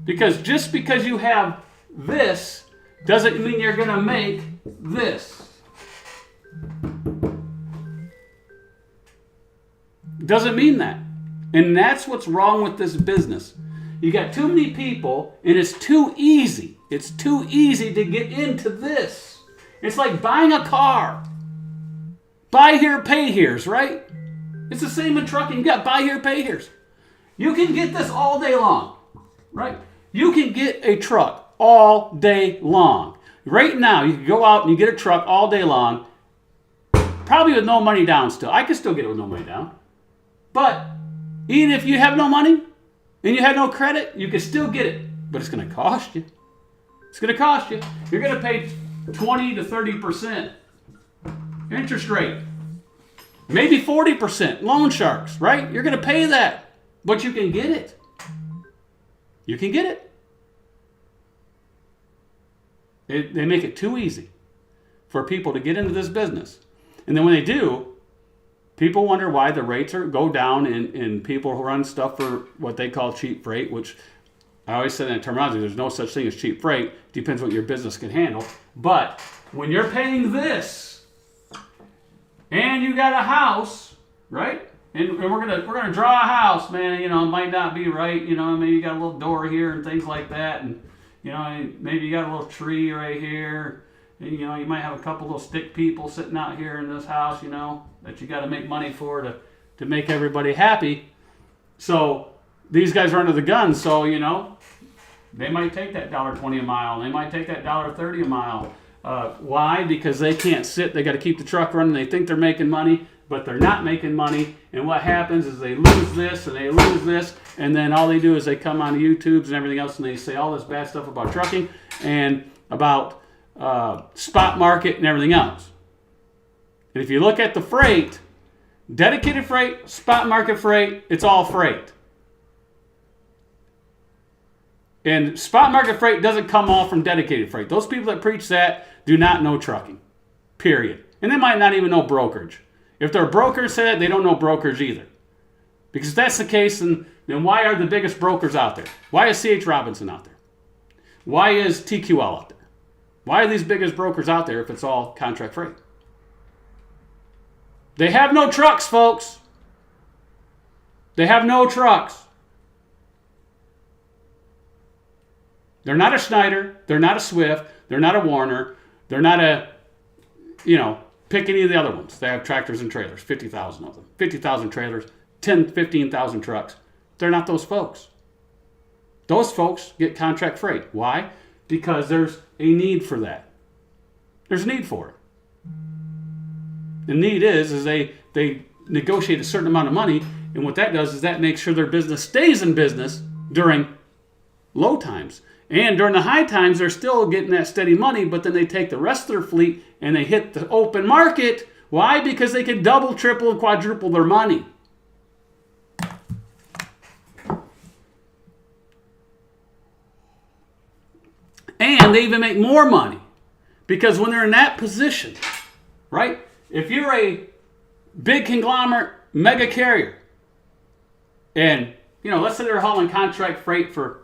Because just because you have this doesn't mean you're going to make this. Doesn't mean that. And that's what's wrong with this business. You got too many people, and it's too easy. It's too easy to get into this. It's like buying a car. Buy here, pay here's, right? It's the same in trucking. You got buy here, pay here's. You can get this all day long, right? You can get a truck all day long. Right now, you can go out and you get a truck all day long, probably with no money down still. I can still get it with no money down. But Even if you have no money and you have no credit, you can still get it. But it's going to cost you. It's going to cost you. You're going to pay 20 to 30% interest rate. Maybe 40% loan sharks, right? You're going to pay that. But you can get it. You can get it. They make it too easy for people to get into this business. And then when they do, people wonder why the rates go down and people run stuff for what they call cheap freight, which I always say in that terminology, there's no such thing as cheap freight. Depends what your business can handle. But when you're paying this and you got a house, right? And we're gonna draw a house, man. You know, it might not be right. You know, maybe you got a little door here and things like that, and you know, maybe you got a little tree right here. And, you know, you might have a couple little stick people sitting out here in this house. You know, that you got to make money for to make everybody happy. So these guys are under the gun. So you know, they might take that $1.20 a mile. They might take that $1.30 a mile. Why? Because they can't sit. They got to keep the truck running. They think they're making money, but they're not making money. And what happens is they lose this and they lose this, and then all they do is they come on YouTubes and everything else, and they say all this bad stuff about trucking and about spot market and everything else. And if you look at the freight, dedicated freight, spot market freight, it's all freight. And spot market freight doesn't come off from dedicated freight. Those people that preach that do not know trucking, period. And they might not even know brokerage. If their brokers say that, they don't know brokerage either. Because if that's the case, then why are the biggest brokers out there? Why is C.H. Robinson out there? Why is TQL out there? Why are these biggest brokers out there if it's all contract freight? They have no trucks, folks. They have no trucks. They're not a Schneider. They're not a Swift. They're not a Warner. They're not a, pick any of the other ones. They have tractors and trailers, 50,000 of them. 50,000 trailers, 15,000 trucks. They're not those folks. Those folks get contract freight. Why? Because there's a need for that. There's a need for it. The need is they negotiate a certain amount of money, and what that does is that makes sure their business stays in business during low times. And during the high times, they're still getting that steady money, but then they take the rest of their fleet and they hit the open market. Why? Because they can double, triple, and quadruple their money. And they even make more money. Because when they're in that position, right? If you're a big conglomerate mega carrier, and, let's say they're hauling contract freight for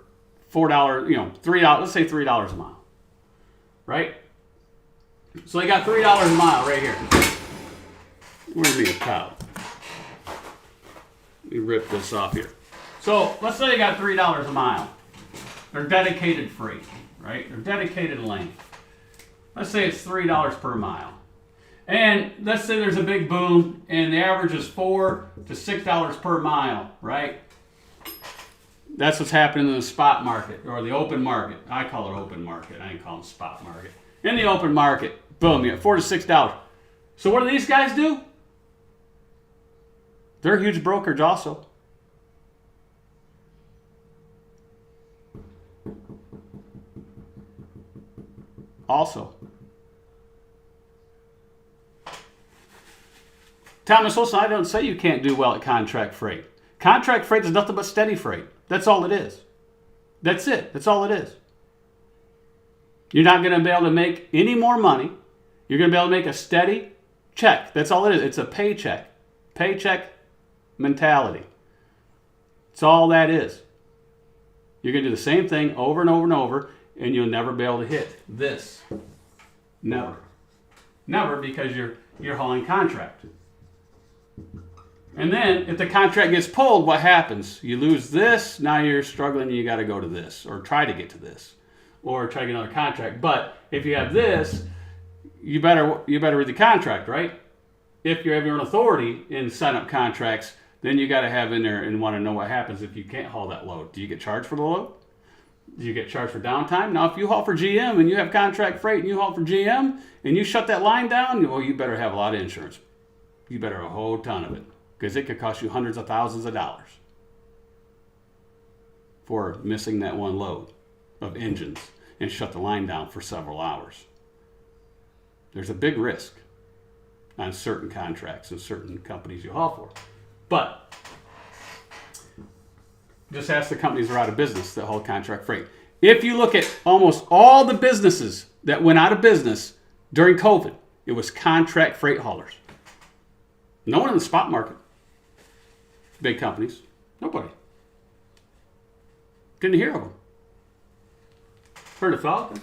$4, $3, let's say $3 a mile, right? So they got $3 a mile right here. Where's me a towel? Let me rip this off here. So let's say they got $3 a mile. They're dedicated freight, right? They're dedicated lane. Let's say it's $3 per mile. And let's say there's a big boom and the average is $4 to $6 per mile, right? That's what's happening in the spot market or the open market. I call it open market. I ain't calling it spot market. In the open market, boom, you got $4 to $6. So what do these guys do? They're a huge brokerage also. Thomas Wilson, I don't say you can't do well at contract freight. Contract freight is nothing but steady freight. That's all it is. That's it. That's all it is. You're not going to be able to make any more money. You're going to be able to make a steady check. That's all it is. It's a paycheck. Paycheck mentality. That's all that is. You're going to do the same thing over and over and over, and you'll never be able to hit this. Never. Never, because you're hauling contract. And then, if the contract gets pulled, what happens? You lose this, now you're struggling, you got to go to this, or try to get to this, or try to get another contract. But if you have this, you better read the contract, right? If you have your own authority and sign up contracts, then you got to have in there and want to know what happens if you can't haul that load. Do you get charged for the load? Do you get charged for downtime? Now, if you haul for GM and you have contract freight and you haul for GM and you shut that line down, well, you better have a lot of insurance. You better have a whole ton of it, because it could cost you hundreds of thousands of dollars. for missing that one load of engines and shut the line down for several hours. There's a big risk on certain contracts and certain companies you haul for. But just ask the companies that are out of business that haul contract freight. If you look at almost all the businesses that went out of business during COVID, it was contract freight haulers. No one in the spot market. Big companies. Nobody. Didn't hear of them. Heard of Falcon?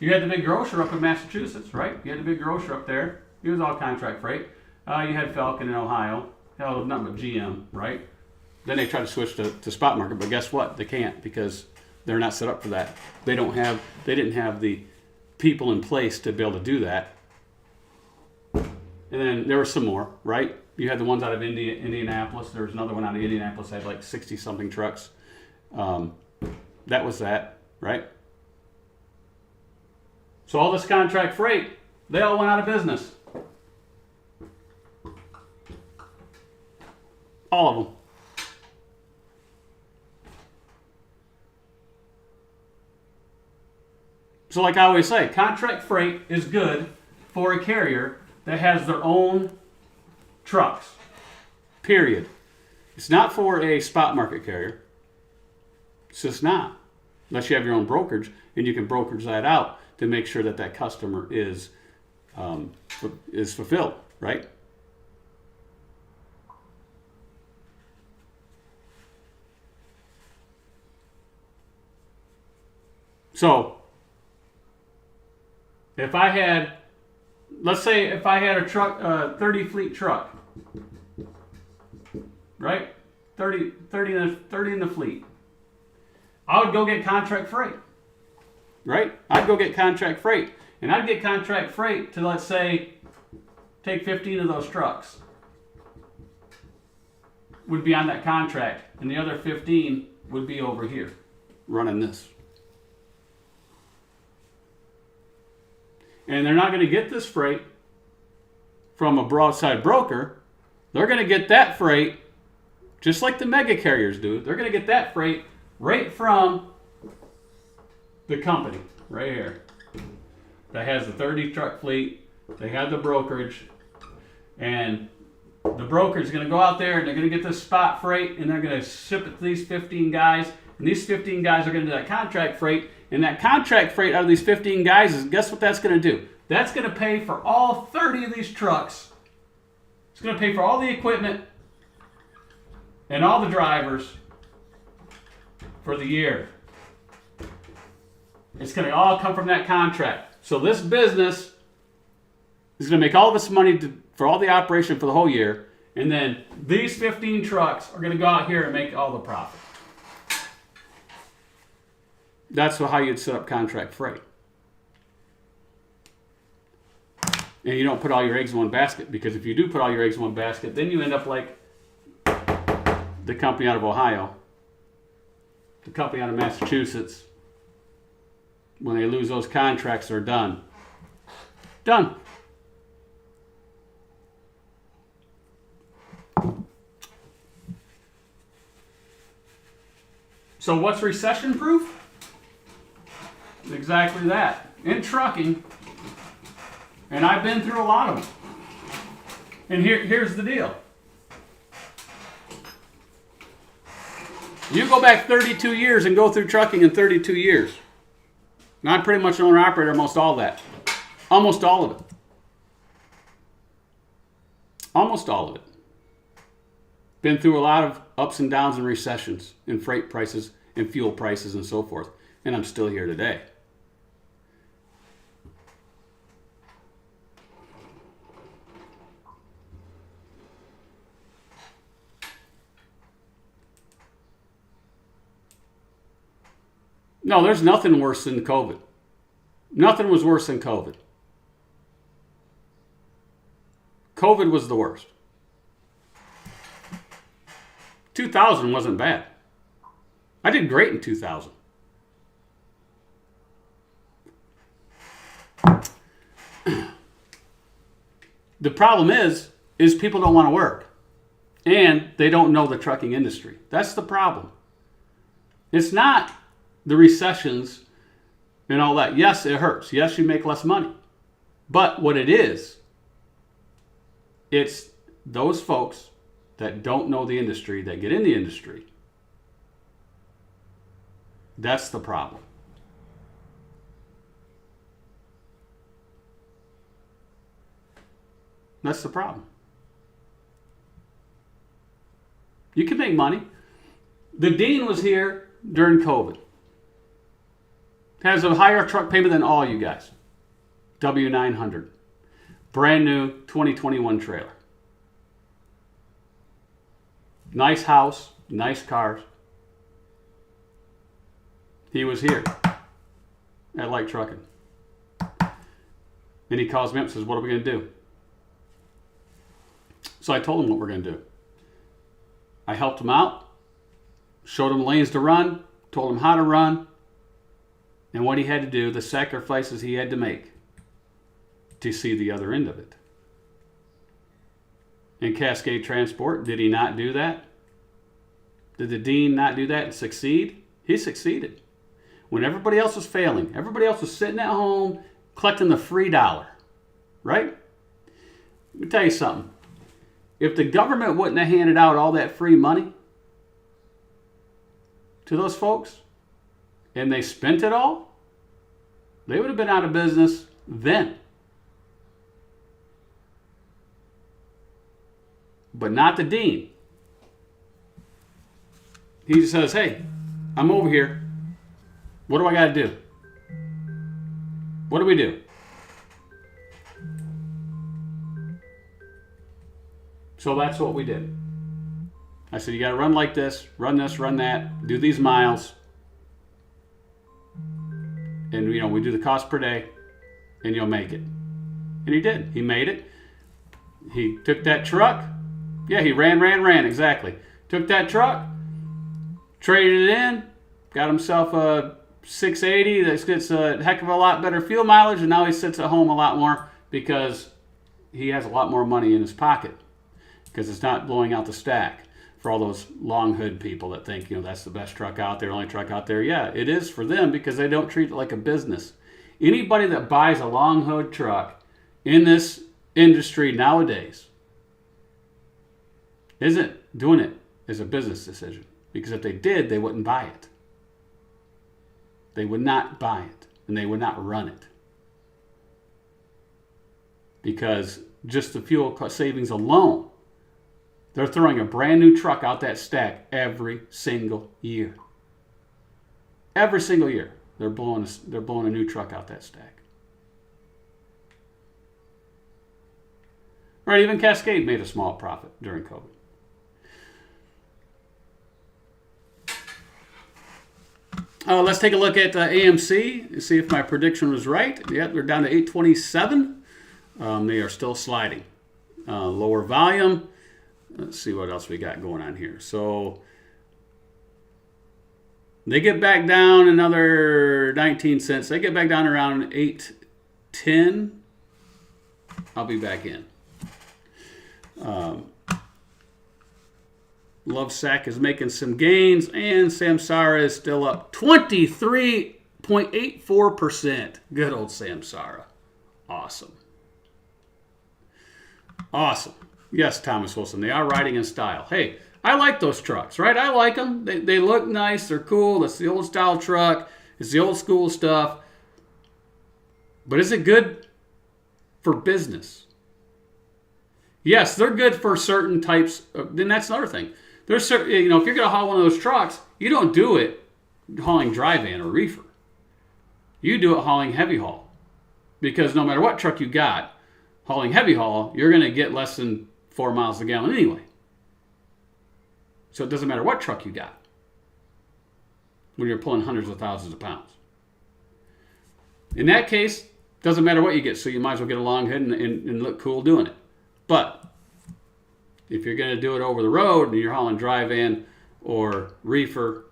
You had the big grocer up in Massachusetts, right? You had the big grocer up there. He was all contract freight. You had Falcon in Ohio. Hell, nothing but GM, right? Then they tried to switch to spot market, but guess what? They can't because they're not set up for that. They didn't have the people in place to be able to do that. And then there were some more, right? You had the ones out of Indianapolis. There was another one out of Indianapolis that had like 60-something trucks. That was that, right? So all this contract freight, they all went out of business. All of them. So like I always say, contract freight is good for a carrier that has their own trucks. Period. It's not for a spot market carrier. It's just not. Unless you have your own brokerage and you can brokerage that out to make sure that that customer is fulfilled, right? So if I had, let's say if I had a truck, 30 fleet truck, right? 30 in the fleet. I would go get contract freight, right? I'd go get contract freight. And I'd get contract freight to, let's say, take 15 of those trucks would be on that contract. And the other 15 would be over here running this. And they're not going to get this freight from a broadside broker. They're going to get that freight just like the mega carriers do. They're going to get that freight right from the company right here that has the 30 truck fleet. They have the brokerage, and the brokerage is going to go out there and they're going to get this spot freight and they're going to ship it to these 15 guys, and these 15 guys are going to do that contract freight. And that contract freight out of these 15 guys is, guess what that's going to do? That's going to pay for all 30 of these trucks. It's going to pay for all the equipment and all the drivers for the year. It's going to all come from that contract. So this business is going to make all of its money for all the operation for the whole year. And then these 15 trucks are going to go out here and make all the profit. That's how you'd set up contract freight. And you don't put all your eggs in one basket, because if you do put all your eggs in one basket, then you end up like the company out of Ohio, the company out of Massachusetts. When they lose those contracts, they're done. Done. So what's recession proof? Exactly that. In trucking, and I've been through a lot of them. And here's the deal. You go back 32 years and go through trucking in 32 years. And I'm pretty much an owner-operator almost all of that. Almost all of it. Almost all of it. Been through a lot of ups and downs and recessions in freight prices and fuel prices and so forth. And I'm still here today. No, there's nothing worse than COVID. Nothing was worse than COVID. COVID was the worst. 2000 wasn't bad. I did great in 2000. The problem is people don't want to work. And they don't know the trucking industry. That's the problem. It's not the recessions and all that. Yes, it hurts. Yes, you make less money. But what it is, it's those folks that don't know the industry, that get in the industry. That's the problem. That's the problem. You can make money. The dean was here during COVID. Has a higher truck payment than all you guys. W900. Brand new 2021 trailer. Nice house, nice cars. He was here at Light Trucking. And he calls me up and says, what are we going to do? So I told him what we're going to do. I helped him out, showed him lanes to run, told him how to run, and what he had to do, the sacrifices he had to make to see the other end of it. In Cascade Transport, did he not do that? Did the dean not do that and succeed? He succeeded. When everybody else was failing, everybody else was sitting at home collecting the free dollar, right? Let me tell you something. If the government wouldn't have handed out all that free money to those folks and they spent it all, they would have been out of business then. But not the dean. He just says, hey, I'm over here. What do I got to do? What do we do? So that's what we did. I said, you got to run like this, run that, do these miles. And, we do the cost per day, and you'll make it. And he did. He made it. He took that truck. Yeah, he ran, exactly. Took that truck, traded it in, got himself a 680 that gets a heck of a lot better fuel mileage, and now he sits at home a lot more because he has a lot more money in his pocket. Because it's not blowing out the stack for all those long hood people that think, that's the best truck out there, only truck out there. Yeah, it is for them because they don't treat it like a business. Anybody that buys a long hood truck in this industry nowadays isn't doing it as a business decision. Because if they did, they wouldn't buy it. They would not buy it, and they would not run it. Because just the fuel cost savings alone, they're throwing a brand new truck out that stack every single year. Every single year, they're blowing a new truck out that stack. Right, even Cascade made a small profit during COVID. Let's take a look at AMC and see if my prediction was right. Yep, they're down to 827. They are still sliding. Lower volume. Let's see what else we got going on here. So they get back down another 19 cents. They get back down around 810. I'll be back in. Lovesac is making some gains, and Samsara is still up 23.84%. Good old Samsara. Awesome. Awesome. Yes, Thomas Wilson, they are riding in style. Hey, I like those trucks, right? I like them. They look nice. They're cool. It's the old style truck. It's the old school stuff. But is it good for business? Yes, they're good for certain types. Then that's another thing. There's certain, if you're going to haul one of those trucks, you don't do it hauling dry van or reefer. You do it hauling heavy haul. Because no matter what truck you got, hauling heavy haul, you're going to get less than 4 miles a gallon anyway. So it doesn't matter what truck you got when you're pulling hundreds of thousands of pounds. In that case, doesn't matter what you get, so you might as well get a long hood and look cool doing it. But if you're going to do it over the road and you're hauling dry van or reefer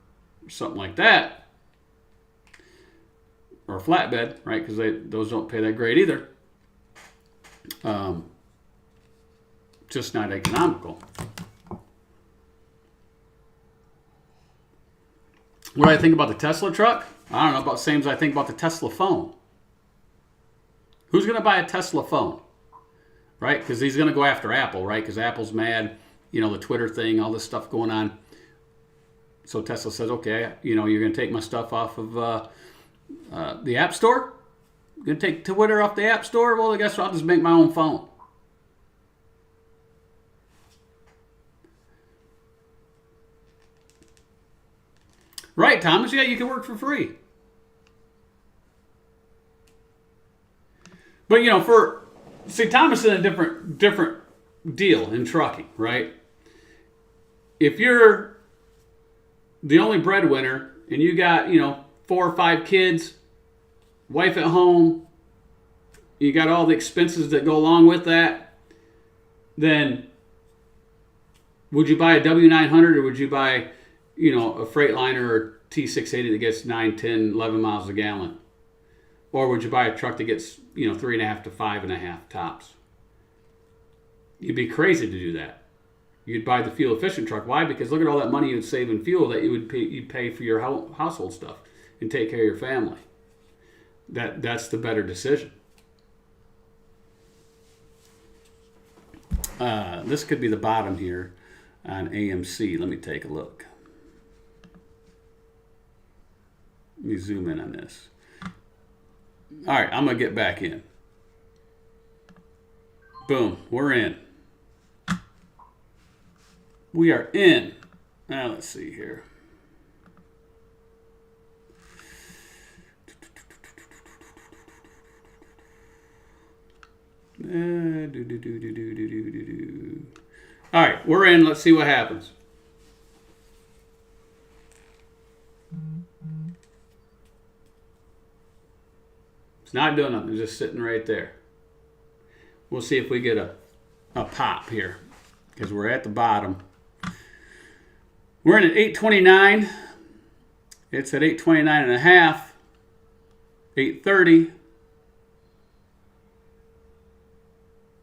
or something like that, or a flatbed, right, because those don't pay that great either, just not economical. What do I think about the Tesla truck? I don't know, about the same as I think about the Tesla phone. Who's going to buy a Tesla phone? Right? Because he's going to go after Apple, right? Because Apple's mad, the Twitter thing, all this stuff going on. So Tesla says, okay, you're going to take my stuff off of the App Store? You're going to take Twitter off the App Store? Well, I guess I'll just make my own phone. Right, Thomas? Yeah, you can work for free. But, Thomas is in a different deal in trucking, right? If you're the only breadwinner and you got, 4 or 5 kids, wife at home, you got all the expenses that go along with that, then would you buy a W900 or would you buy, a Freightliner or T680 that gets 9, 10, 11 miles a gallon? Or would you buy a truck that gets, 3.5 to 5.5 tops? You'd be crazy to do that. You'd buy the fuel efficient truck. Why? Because look at all that money you'd save in fuel that you'd pay for your household stuff and take care of your family. That's the better decision. This could be the bottom here on AMC. Let me take a look. Let me zoom in on this. All right, I'm going to get back in. Boom, we're in. We are in. Now, let's see here. All right, we're in. Let's see what happens. It's not doing nothing. It's just sitting right there. We'll see if we get a pop here because we're at the bottom. We're in at 829. It's at 829 and a half. 830.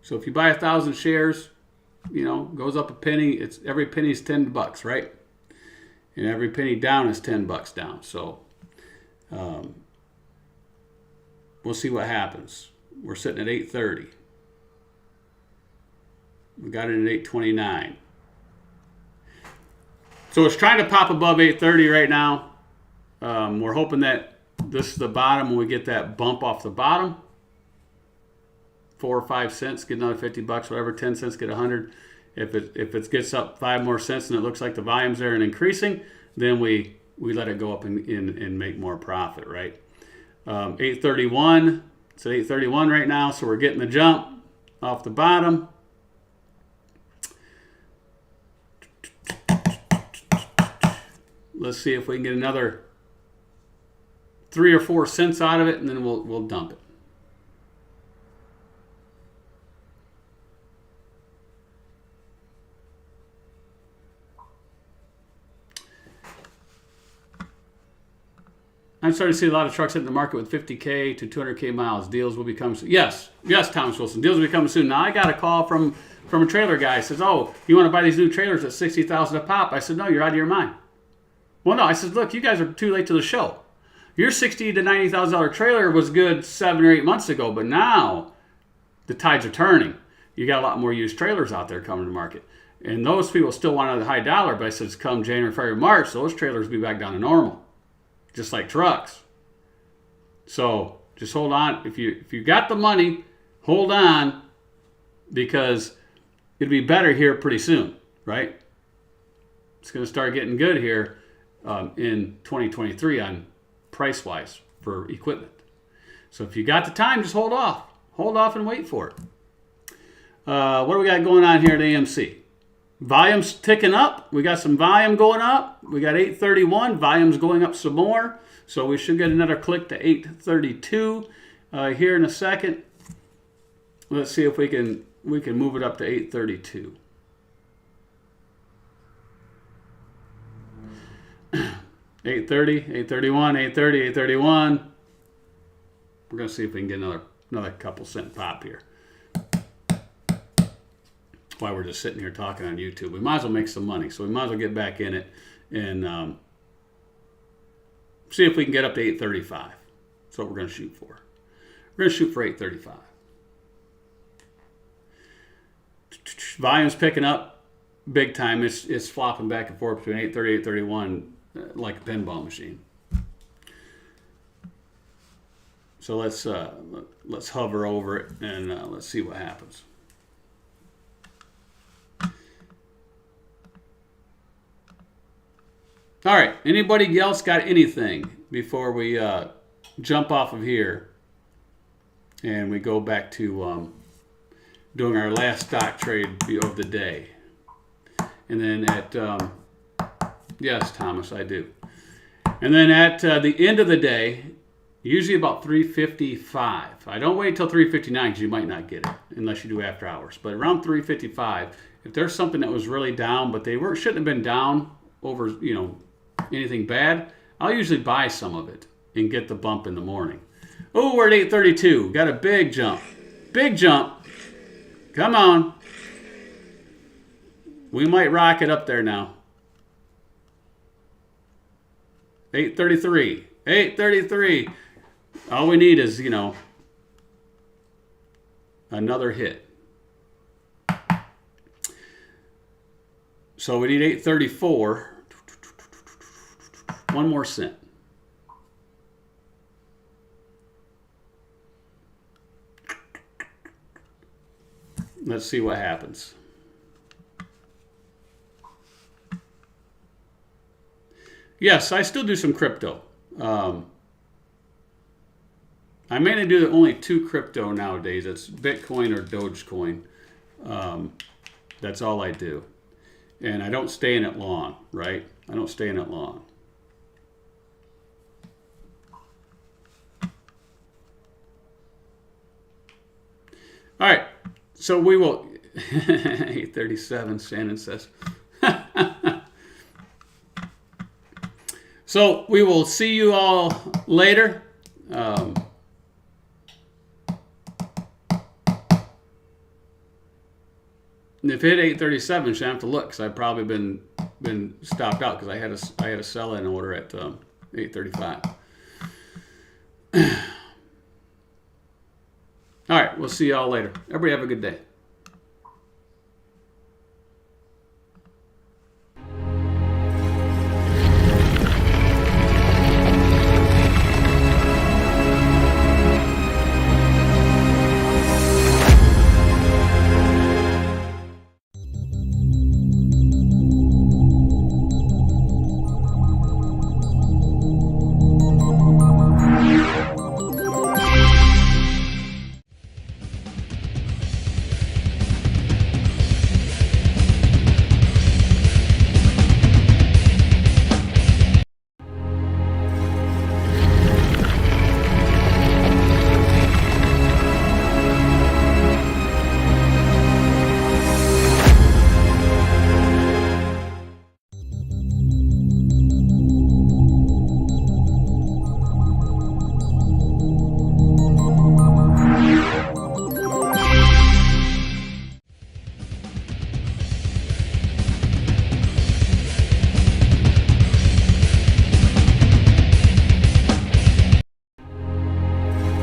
So if you buy 1,000 shares, goes up a penny. It's every penny is $10, right? And every penny down is $10 down. So we'll see what happens. We're sitting at 830. We got it at 829. So it's trying to pop above 830 right now. We're hoping that this is the bottom when we get that bump off the bottom. 4 or 5 cents, get another $50, whatever, 10 cents, get 100. If it gets up 5 more cents and it looks like the volume's there and increasing, then we let it go up and make more profit, right? 831, it's at 831 right now, so we're getting the jump off the bottom. Let's see if we can get another 3 or 4 cents out of it, and then we'll dump it. I'm starting to see a lot of trucks hitting the market with 50K to 200K miles. Deals will be coming soon. Yes, Thomas Wilson. Deals will be coming soon. Now, I got a call from a trailer guy. He says, oh, you want to buy these new trailers at $60,000 a pop? I said, no, you're out of your mind. Well, no. I said, look, you guys are too late to the show. Your $60,000 to $90,000 trailer was good 7 or 8 months ago, but now the tides are turning. You got a lot more used trailers out there coming to market. And those people still want a high dollar, but I said, come January, February, March, those trailers will be back down to normal. Just like trucks. So just hold on. If you got the money, hold on, because it'll be better here pretty soon, right? It's going to start getting good here in 2023 on price-wise for equipment. So if you got the time, just hold off. Hold off and wait for it. What do we got going on here at AMC? Volume's ticking up. We got some volume going up. We got 831. Volume's going up some more. So we should get another click to 832 here in a second. Let's see if we can move it up to 832. 830, 831, 830, 831. We're going to see if we can get another couple cent pop here. While we're just sitting here talking on YouTube, we might as well make some money. So we might as well get back in it and See if we can get up to 835. That's what we're going to shoot for. We're going to shoot for 835. Volume's picking up big time. It's flopping back and forth between 830 and 831 like a pinball machine. So let's hover over it and let's see what happens. All right, anybody else got anything before we jump off of here and we go back to doing our last stock trade of the day? And then at, yes, Thomas, I do. And then at the end of the day, usually about 3:55. I don't wait until 3:59 because you might not get it unless you do after hours. But around 3:55, if there's something that was really down, but they shouldn't have been down over, anything bad, I'll usually buy some of it and get the bump in the morning. Oh, we're at 832. Got a big jump. Big jump. Come on. We might rock it up there now. 833. 833. All we need is, another hit. So we need 834. One more cent. Let's see what happens. Yes, I still do some crypto. I mainly do only two crypto nowadays. It's Bitcoin or Dogecoin. That's all I do. And I don't stay in it long, right? I don't stay in it long. All right, so we will, 837, Shannon says. So we will see you all later. If it hit 837, I have to look because I've probably been stopped out because I had a sell-in order at 835. All right, we'll see y'all later. Everybody have a good day.